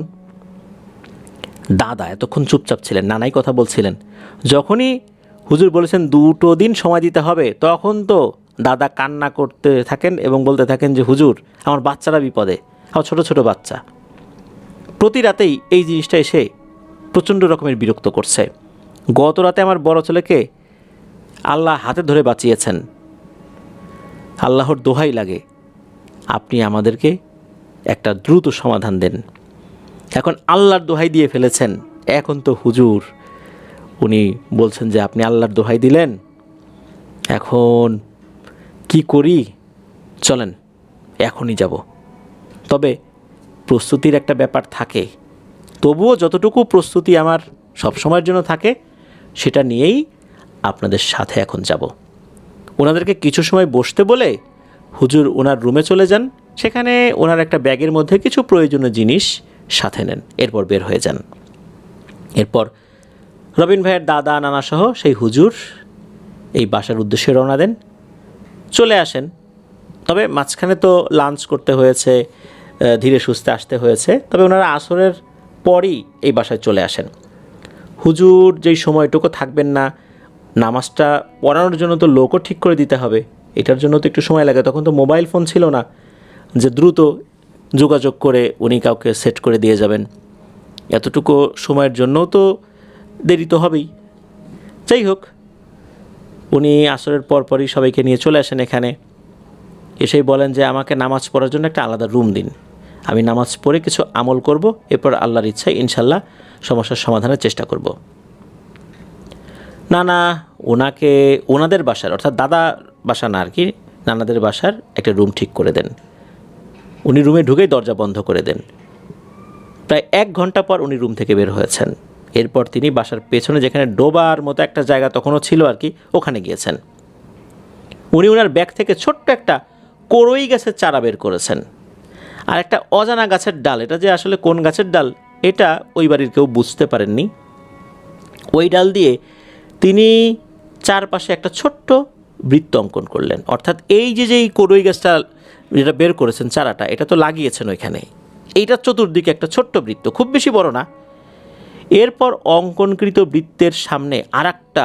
দাদা এতক্ষণ চুপচাপ ছিলেন, নানাই কথা বলছিলেন। যখনই হুজুর বলেছেন 2 দিন সময় দিতে হবে, তখন তো দাদা কান্না করতে থাকেন এবং বলতে থাকেন যে হুজুর আমার বাচ্চারা বিপদে, আমার ছোট ছোট বাচ্চা। প্রতি রাতেই এই জিনিসটা এসে প্রচণ্ড রকমের বিরক্ত করছে। গত রাতে আমার বড় ছেলেকে আল্লাহ হাতে ধরে বাঁচিয়েছেন। আল্লাহর দোহাই লাগে আপনি আমাদেরকে একটা দ্রুত সমাধান দেন। এখন আল্লাহর দোহাই দিয়ে ফেলেছেন, এখন তো হুজুর উনি বলছেন যে আপনি আল্লাহর দোহাই দিলেন, এখন কি করি? চলেন এখনই যাব। তবে প্রস্তুতির একটা ব্যাপার থাকে, তবুও যতটুকু প্রস্তুতি আমার সবসময়ের জন্য থাকে সেটা নিয়েই আপনাদের সাথে এখন যাব। ওনাদেরকে কিছু সময় বসতে বলে হুজুর ওনার রুমে চলে যান। সেখানে ওনার একটা ব্যাগের মধ্যে কিছু প্রয়োজনীয় জিনিস সাথে নেন, এরপর বের হয়ে যান। এরপর রবিন ভাইয়ের দাদা নানা সহ সেই হুজুর এই বাসার উদ্দেশ্যে রওনা দেন, চলে আসেন। তবে মাঝখানে তো লাঞ্চ করতে হয়েছে, ধীরে সুস্থে আসতে হয়েছে। তবে ওনারা আসরের পরই এই বাসায় চলে আসেন। হুজুর যেই সময়টুকু থাকবেন না, নামাজটা পড়ানোর জন্য তো লোকও ঠিক করে দিতে হবে, এটার জন্য তো একটু সময় লাগে। তখন তো মোবাইল ফোন ছিল না যে দ্রুত যোগাযোগ করে উনি কাউকে সেট করে দিয়ে যাবেন, এতটুকু সময়ের জন্যও তো দেরি তো হবেই। যাই হোক, উনি আসরের পরপরই সবাইকে নিয়ে চলে আসেন এখানে, এসেই বলেন যে আমাকে নামাজ পড়ার জন্য একটা আলাদা রুম দিন, আমি নামাজ পড়ে কিছু আমল করব, এরপর আল্লাহর ইচ্ছায় ইনশাল্লাহ সমস্যার সমাধানের চেষ্টা করব। নানা ওনাকে ওনাদের বাসার, অর্থাৎ দাদা বাসা না আর কি, নানাদের বাসার একটা রুম ঠিক করে দেন। উনি রুমে ঢুকেই দরজা বন্ধ করে দেন। প্রায় 1 ঘন্টা পর উনি রুম থেকে বের হয়েছেন। এরপর তিনি বাসার পেছনে যেখানে ডোবার মতো একটা জায়গা তখনও ছিল আর কি, ওখানে গিয়েছেন। উনি ওনার ব্যাগ থেকে ছোট্ট একটা কড়ই গাছের চারা বের করেছেন, আর একটা অজানা গাছের ডাল। এটা যে আসলে কোন গাছের ডাল এটা ওই বাড়ির কেউ বুঝতে পারেননি। ওই ডাল দিয়ে তিনি চারপাশে একটা ছোট্ট বৃত্ত অঙ্কন করলেন। অর্থাৎ এই যেই কড়ই গাছটা যেটা বের করেছেন চারাটা, এটা তো লাগিয়েছেন ওইখানে, এইটার চতুর্দিকে একটা ছোট্ট বৃত্ত, খুব বেশি বড় না। এরপর অঙ্কনকৃত বৃত্তের সামনে আর একটা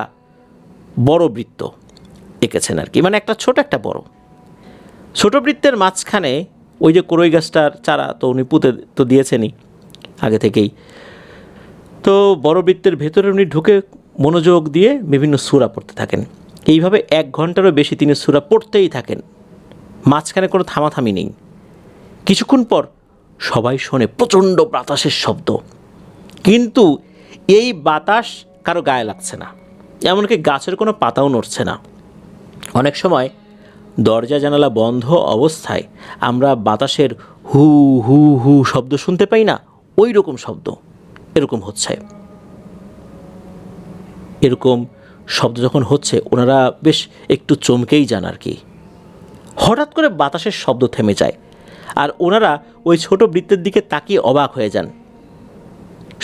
বড় বৃত্ত এঁকেছেন আর কি, মানে একটা ছোট একটা বড়। ছোট বৃত্তের মাঝখানে ওই যে কড়ই গাছটার চারা তো উনি পুঁতে তো দিয়েছেনই আগে থেকেই, তো বড় বৃত্তের ভেতরে উনি ঢুকে মনোযোগ দিয়ে বিভিন্ন সূরা পড়তে থাকেন। এইভাবে 1 ঘন্টারও বেশি তিনি সূরা পড়তেই থাকেন, মাঝখানে কোনো থামাথামি নেই। কিছুক্ষণ পর সবাই শোনে প্রচণ্ড বাতাসের শব্দ, কিন্তু এই বাতাস কারো গায়ে লাগছে না, এমনকি গাছের কোনো পাতাও নড়ছে না। অনেক সময় দরজা জানালা বন্ধ অবস্থায় আমরা বাতাসের হু হু হু শব্দ শুনতে পাই না, ওই রকম শব্দ এরকম হচ্ছে। এরকম শব্দ যখন হচ্ছে ওনারা বেশ একটু চমকেই যান আর কি। হঠাৎ করে বাতাসের শব্দ থেমে যায়, আর ওনারা ওই ছোট বৃত্তের দিকে তাকিয়ে অবাক হয়ে যান।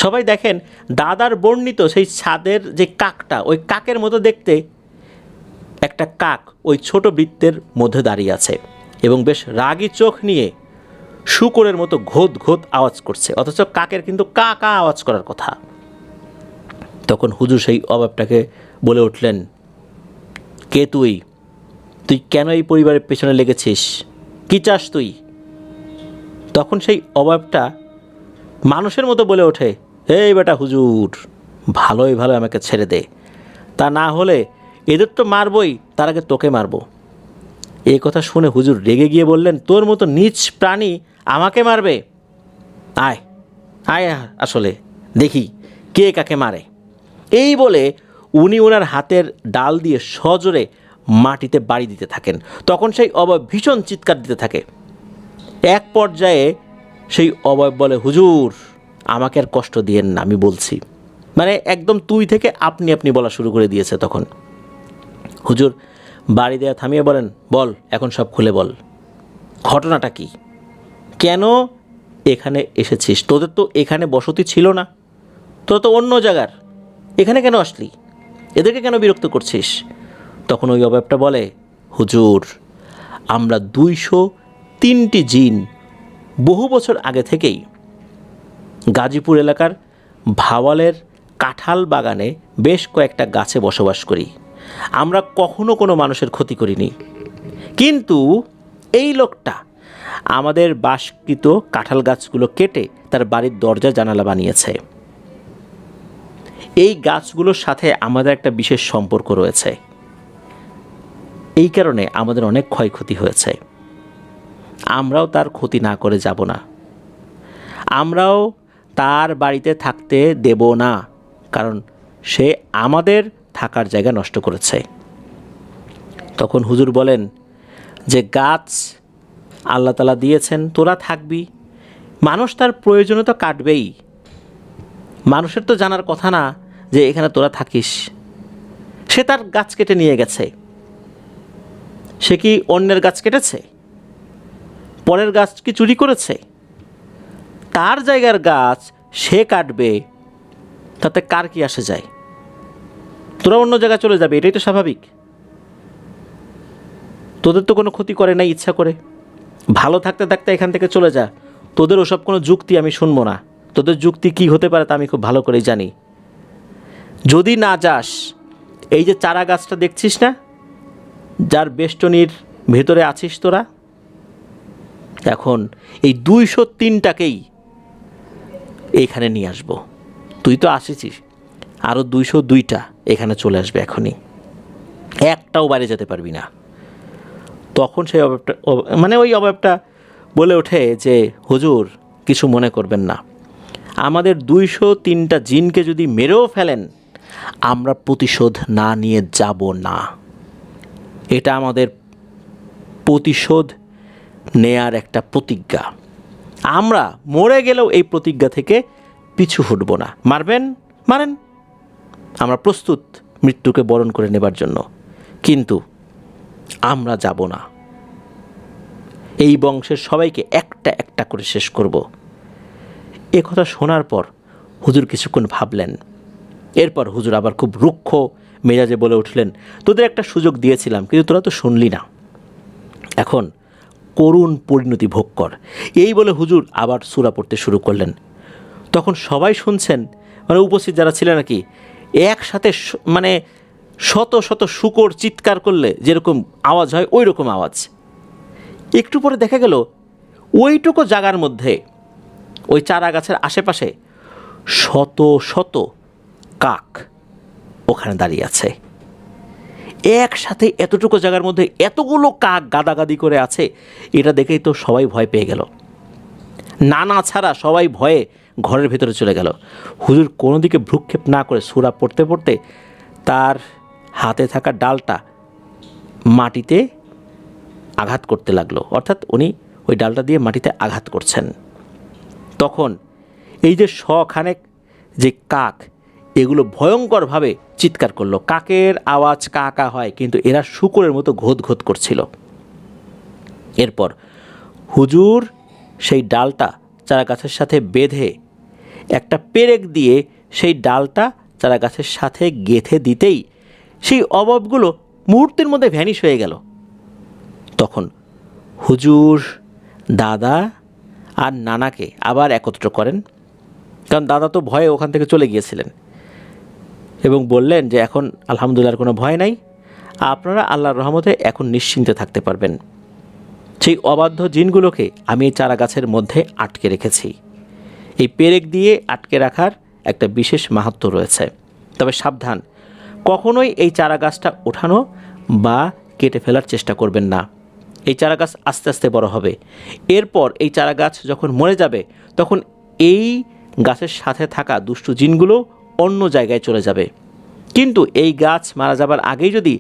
সবাই দেখেন দাদার বর্ণিত সেই ছাদের যে কাকটা, ওই কাকের মতো দেখতে একটা কাক ওই ছোট বৃত্তের মধ্যে দাঁড়িয়ে আছে এবং বেশ রাগী চোখ নিয়ে শূকরের মতো ঘোত ঘোত আওয়াজ করছে, অথচ কাকের কিন্তু কা কা আওয়াজ করার কথা। তখন হুজুর সেই অভাবটাকে বলে উঠলেন, কে তুই? তুই কেন এই পরিবারের পেছনে লেগেছিস? কি চাস তুই? তখন সেই অভাবটা মানুষের মতো বলে ওঠে, এই বেটা হুজুর, ভালোই ভালো আমাকে ছেড়ে দে, তা না হলে এদের তো মারবই, তার আগে তোকে মারবো। এই কথা শুনে হুজুর রেগে গিয়ে বললেন, তোর মতো নীচ প্রাণী আমাকে মারবে? আয় আয় আসলে দেখি কে কাকে মারে। এই বলে উনি ওনার হাতের ডাল দিয়ে সজোরে মাটিতে বাড়ি দিতে থাকেন। তখন সেই অবয়ব ভীষণ চিৎকার দিতে থাকে। এক পর্যায়ে সেই অবয়ব বলে, হুজুর আমাকে আর কষ্ট দিয়েন না, আমি বলছি। মানে একদম তুই থেকে আপনি আপনি বলা শুরু করে দিয়েছে। তখন হুজুর বাড়ি দেয়া থামিয়ে বলেন, বল এখন সব খুলে বল, ঘটনাটা কি? কেন এখানে এসেছিস? তোদের তো এখানে বসতি ছিল না, তোরা তো অন্য জায়গার, এখানে কেন আসলি? এদেরকে কেন বিরক্ত করছিস? তখন ওই অবয়বটা বলে, হুজুর আমরা 203টি জিন বহু বছর আগে থেকেই গাজীপুর এলাকার ভাওয়ালের কাঁঠাল বাগানে বেশ কয়েকটা গাছে বসবাস করি। আমরা কখনো কোনো মানুষের ক্ষতি করিনি, কিন্তু এই লোকটা আমাদের বাসকৃত কাঁঠাল গাছগুলো কেটে তার বাড়ির দরজা জানালা বানিয়েছে। এই গাছগুলোর সাথে আমাদের একটা বিশেষ সম্পর্ক রয়েছে, এই কারণে আমাদের অনেক ক্ষয়ক্ষতি হয়েছে। আমরাও তার ক্ষতি না করে যাব না, আমরাও তার বাড়িতে থাকতে দেব না, কারণ সে আমাদের থাকার জায়গা নষ্ট করেছে। তখন হুজুর বলেন যে গাছ আল্লাহ তাআলা দিয়েছেন, তোরা থাকবি, মানুষ তার প্রয়োজনীয়তা কাটবেই। মানুষের তো জানার কথা না যে এখানে তোরা থাকিস। সে তার গাছ কেটে নিয়ে গেছে, সে কি অন্যের গাছ কেটেছে? পরের গাছ কি চুরি করেছে? তার জায়গার গাছ সে কাটবে, তাতে কার কি আসে যায়? তোরা অন্য জায়গায় চলে যাবে, এটাই তো স্বাভাবিক। তোদের তো কোনো ক্ষতি করে নাই ইচ্ছা করে, ভালো থাকতে থাকতে এখান থেকে চলে যা। তোদের ওসব কোনো যুক্তি আমি শুনবো না, তোদের যুক্তি কি হতে পারে তা আমি খুব ভালো করেই জানি। যদি না যাস, এই যে চারা গাছটা দেখছিস না, যার বেষ্টনীর ভেতরে আছিস তোরা, এখন এই 203টাকেই এইখানে নিয়ে আসবো। তুই তো আসিছিস, আরও 202টা এখানে চলে আসবে এখনই, একটাও বাইরে যেতে পারবি না। তখন সেই অভাবটা বলে ওঠে যে হুজুর কিছু মনে করবেন না, আমাদের 203টা জিনকে যদি মেরেও ফেলেন আমরা প্রতিশোধ না নিয়ে যাব না। এটা আমাদের প্রতিশোধ নেয়ার একটা প্রতিজ্ঞা। আমরা মরে গেলেও এই প্রতিজ্ঞা থেকে পিছু হটব না। মারবেন মারেন, আমরা প্রস্তুত মৃত্যুকে বরণ করে নেবার জন্য, কিন্তু আমরা যাব না। এই বংশের সবাইকে একটা একটা করে শেষ করব। এ কথা শোনার পর হুজুর কিছুক্ষণ ভাবলেন। এরপর হুজুর আবার খুব রুক্ষ মেজাজে বলে উঠলেন, তোদের একটা সুযোগ দিয়েছিলাম কিন্তু তোরা তো শুনলি না, এখন করুণ পরিণতি ভোগ কর। এই বলে হুজুর আবার সূরা পড়তে শুরু করলেন। তখন সবাই শুনছেন, উপস্থিত যারা ছিলেন নাকি, একসাথে শত শত শূকর চিৎকার করলে যেরকম আওয়াজ হয় ওই রকম আওয়াজ। একটু পরে দেখা গেল ওইটুকু জায়গার মধ্যে, ওই চারা গাছের আশেপাশে শত শত কাক ওখানে দাঁড়িয়ে আছে। একসাথে এতটুকু জায়গার মধ্যে এতগুলো কাক গাদাগাদি করে আছে, এটা দেখেই তো সবাই ভয় পেয়ে গেল। নানা ছাড়া সবাই ভয়ে ঘরের ভেতরে চলে গেল। হুজুর কোনো দিকে ভ্রুক্ষেপ না করে সূরা পড়তে পড়তে তার হাতে থাকা ডালটা মাটিতে আঘাত করতে লাগলো, অর্থাৎ উনি ওই ডালটা দিয়ে মাটিতে আঘাত করছেন। তখন এই যে শখানেক যে কাক, এগুলো ভয়ঙ্করভাবে চিৎকার করলো। কাকের আওয়াজ কা কা হয়, কিন্তু এরা শূকরের মতো ঘোদ ঘোদ করছিল। এরপর হুজুর সেই ডালটা চারা গাছের সাথে বেঁধে একটা পেরেক দিয়ে সেই ডালটা চারা গাছের সাথে গেঁথে দিতেই সেই অভাবগুলো মুহূর্তের মধ্যে ভ্যানিশ হয়ে গেল। তখন হুজুর দাদা আর নানাকে আবার একত্র করেন, কারণ দাদা তো ভয়ে ওখান থেকে চলে গিয়েছিলেন, এবং বললেন যে এখন আলহামদুলিল্লাহর কোনো ভয় নাই, আপনারা আল্লাহর রহমতে এখন নিশ্চিন্তে থাকতে পারবেন। সেই অবাধ্য জিনগুলোকে আমি এই চারা গাছের মধ্যে আটকে রেখেছি। এই পেরেক দিয়ে আটকে রাখার একটা বিশেষ মাহাত্ম্য রয়েছে, তবে সাবধান, কখনোই এই চারা গাছটা ওঠানো বা কেটে ফেলার চেষ্টা করবেন না। এই চারা গাছ আস্তে আস্তে বড় হবে, এরপর এই চারা গাছ যখন মরে যাবে তখন এই গাছের সাথে থাকা দুষ্টু জিনগুলো অন্য জায়গায় চলে যাবে। কিন্তু এই গাছ মারা যাবার আগেই যদি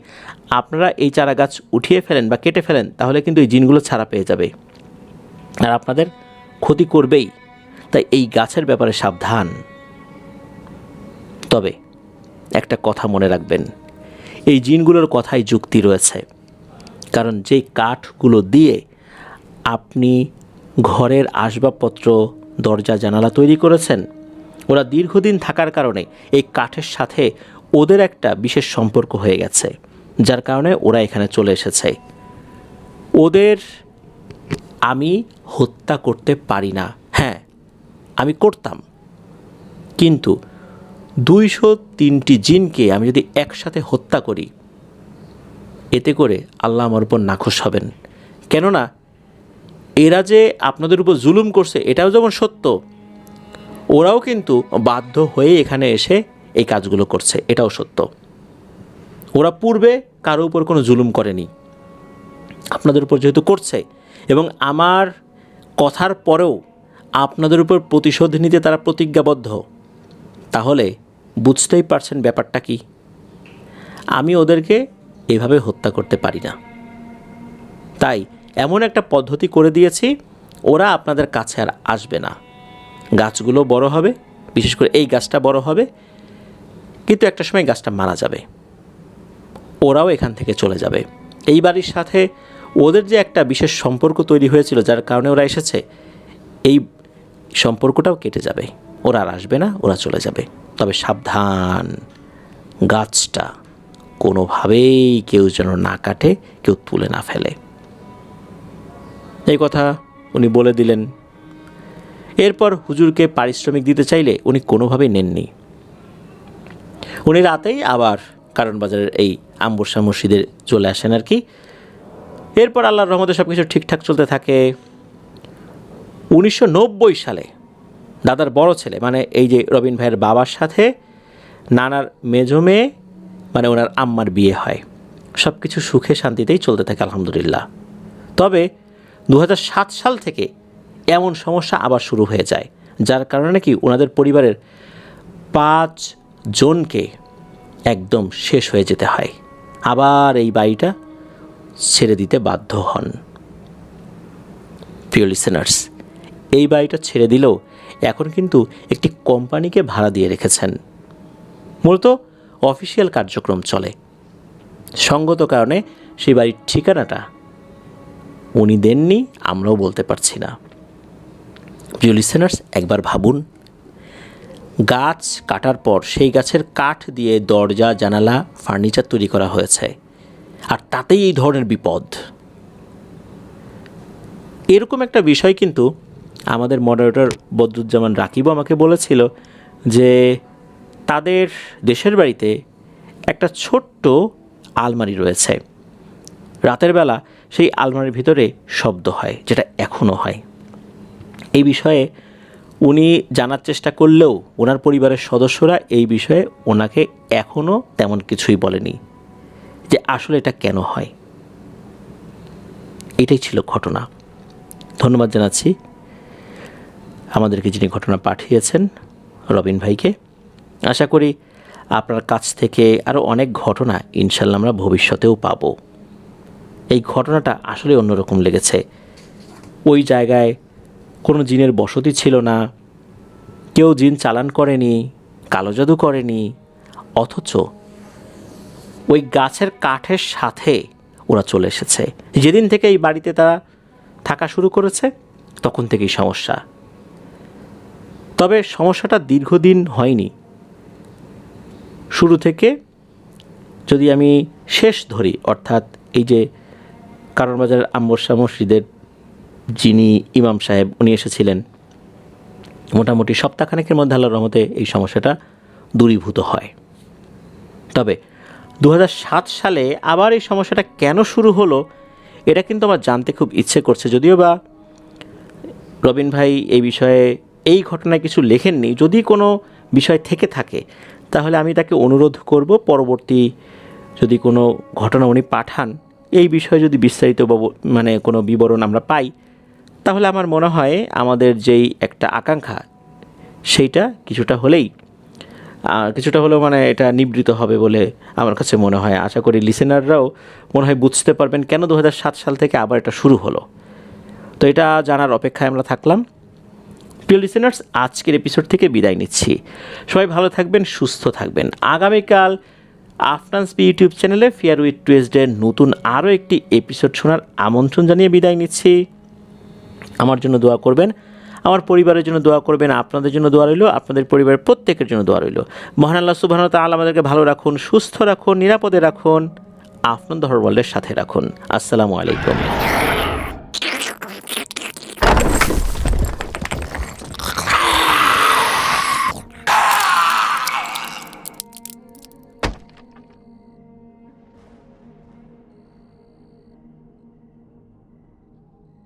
আপনারা এই চারা গাছ উঠিয়ে ফেলেন বা কেটে ফেলেন, তাহলে কিন্তু এই জিনগুলো ছাড়া পেয়ে যাবে আর আপনাদের ক্ষতি করবেই। তাই এই গাছের ব্যাপারে সাবধান। তবে একটা কথা মনে রাখবেন, এই জিনগুলোর কথাই যুক্তি রয়েছে, কারণ যেই কাঠগুলো দিয়ে আপনি ঘরের আসবাবপত্র, দরজা জানালা তৈরি করেছেন, ওরা দীর্ঘদিন থাকার কারণে এই কাঠের সাথে ওদের একটা বিশেষ সম্পর্ক হয়ে গেছে, যার কারণে ওরা এখানে চলে এসেছে। ওদের আমি হত্যা করতে পারি না, হ্যাঁ আমি করতাম, কিন্তু 203টি জিনকে আমি যদি একসাথে হত্যা করি, এতে করে আল্লাহ আমার উপর নাখোশ হবেন। কেননা এরা যে আপনাদের উপর জুলুম করছে এটাও যেমন সত্য, ওরাও কিন্তু বাধ্য হয়ে এখানে এসে এই কাজগুলো করছে, এটাও সত্য। ওরা পূর্বে কারো উপর কোনো জুলুম করেনি, আপনাদের উপর যেহেতু করছে, এবং আমার কথার পরেও আপনাদের উপর প্রতিশোধ নিতে তারা প্রতিজ্ঞাবদ্ধ, তাহলে বুঝতেই পারছেন ব্যাপারটা কি। আমি ওদেরকে এভাবে হত্যা করতে পারি না, তাই এমন একটা পদ্ধতি করে দিয়েছি, ওরা আপনাদের কাছে আর আসবে না। গাছগুলো বড় হবে, বিশেষ করে এই গাছটা বড় হবে, কিন্তু একটা সময় গাছটা মারা যাবে, ওরাও এখান থেকে চলে যাবে। এই বাড়ির সাথে ওদের যে একটা বিশেষ সম্পর্ক তৈরি হয়েছিল, যার কারণে ওরা এসেছে, এই সম্পর্কটাও কেটে যাবে, ওরা আর আসবে না, ওরা চলে যাবে। তবে সাবধান, গাছটা কোনোভাবেই কেউ যেন না কাটে, কেউ তুলে না ফেলে। এই কথা উনি বলে দিলেন। এরপর হুজুরকে পারিশ্রমিক দিতে চাইলে উনি কোনোভাবেই নেননি। উনি রাতেই আবার কারণ বাজারের এই আম্বরশা মসজিদে চলে আসেন আর কি। এরপর আল্লাহর রহমতে সব কিছু ঠিকঠাক চলতে থাকে। 1990 সালে দাদার বড় ছেলে মানে এই যে রবিন ভাইয়ের বাবার সাথে নানার মেজো মেয়ে মানে ওনার আম্মার বিয়ে হয়। সব কিছু সুখে শান্তিতেই চলতে থাকে আলহামদুলিল্লাহ। তবে 2007 সাল থেকে এমন সমস্যা আবার শুরু হয়ে যায়, যার কারণে কি ওনাদের পরিবারের 5 জনকে একদম শেষ হয়ে যেতে হয়। আবার এই বাড়িটা ছেড়ে দিতে বাধ্য হন। প্রিয় লিসেনার্স, এই বাড়িটা ছেড়ে দিলেও এখন কিন্তু একটি কোম্পানিকে ভাড়া দিয়ে রেখেছেন। মূলত অফিসিয়াল কার্যক্রম চলে, সঙ্গত কারণে সেই বাড়ির ঠিকানাটা উনি দেননি, আমরাও বলতে পারছি না। প্রিয় লিসেনার্স, একবার ভাবুন, গাছ কাটার পর সেই গাছের কাঠ দিয়ে দরজা জানালা ফার্নিচার তৈরি করা হয়েছে, আর তাতেই এই ধরনের বিপদ। এরকম একটা বিষয় কিন্তু আমাদের মডারেটর বদরুজ্জামান রাকিবও আমাকে বলেছিল যে তাদের দেশের বাড়িতে একটা ছোট্ট আলমারি রয়েছে, রাতের বেলা সেই আলমারির ভিতরে শব্দ হয়, যেটা এখনও হয়। এই বিষয়ে উনি জানার চেষ্টা করলেও ওনার পরিবারের সদস্যরা এই বিষয়ে ওনাকে এখনও তেমন কিছুই বলেনি যে আসলে এটা কেন হয়। এটাই ছিল ঘটনা। ধন্যবাদ জানাচ্ছি আমাদেরকে যিনি ঘটনা পাঠিয়েছেন, রবিন ভাইকে। আশা করি আপনার কাছ থেকে আরও অনেক ঘটনা ইনশাল্লাহ আমরা ভবিষ্যতেও পাব। এই ঘটনাটা আসলে অন্যরকম লেগেছে। ওই জায়গায় কোনো জিনের বসতি ছিল না, কেউ জিন চালান করেনি, কালো জাদু করেনি, অথচ ওই গাছের কাঠের সাথে ওরা চলে এসেছে। যেদিন থেকে এই বাড়িতে তারা থাকা শুরু করেছে তখন থেকেই সমস্যা। তবে সমস্যাটা দীর্ঘদিন হয়নি। শুরু থেকে যদি আমি শেষ ধরি, অর্থাৎ এই যে কারণ বাজারের আম্বরশা মসজিদের যিনি ইমাম সাহেব উনি এসেছিলেন, মোটামুটি সপ্তাহখানেকের মধ্যে আল্লাহর রহমতে এই সমস্যাটা দূরীভূত হয়। তবে 2007 সালে আবার এই সমস্যাটা কেন শুরু হলো এটা কিন্তু আমার জানতে খুব ইচ্ছে করছে। যদিও বা রবিন ভাই এই বিষয়ে এই ঘটনায় কিছু লেখেননি, যদি কোনো বিষয় থেকে থাকে তাহলে আমি তাকে অনুরোধ করব পরবর্তী যদি কোনো ঘটনা উনি পাঠান, এই বিষয়ে যদি বিস্তারিত মানে কোনো বিবরণ আমরা পাই, তাহলে আমার মনে হয় আমাদের যেই একটা আকাঙ্ক্ষা সেইটা কিছুটা হলেও মানে এটা নিবৃত হবে বলে আমার কাছে মনে হয়। আশা করি লিসেনাররাও মনে হয় বুঝতে পারবেন কেন 2007 সাল থেকে আবার এটা শুরু হলো। তো এটা জানার অপেক্ষায় আমরা থাকলাম। প্রিয় লিসেনার্স, আজকের এপিসোড থেকে বিদায় নিচ্ছি। সবাই ভালো থাকবেন, সুস্থ থাকবেন। আগামীকাল আফনান্স বি ইউটিউব চ্যানেলে ফেয়ার উইথ টুয়েসডের নতুন আরও একটি এপিসোড শোনার আমন্ত্রণ জানিয়ে বিদায় নিচ্ছি। আমার জন্য দোয়া করবেন, আমার পরিবারের জন্য দোয়া করবেন, আপনাদের জন্য দোয়া রইল, আপনাদের পরিবারের প্রত্যেকের জন্য দোয়া রইল। মহান আল্লাহ সুবহানাহু ওয়া তাআলা আমাদেরকে ভালো রাখুন, সুস্থ রাখুন, নিরাপদে রাখুন, আপনার ওয়ার্ল্ডের সাথে রাখুন। আসসালামু আলাইকুম।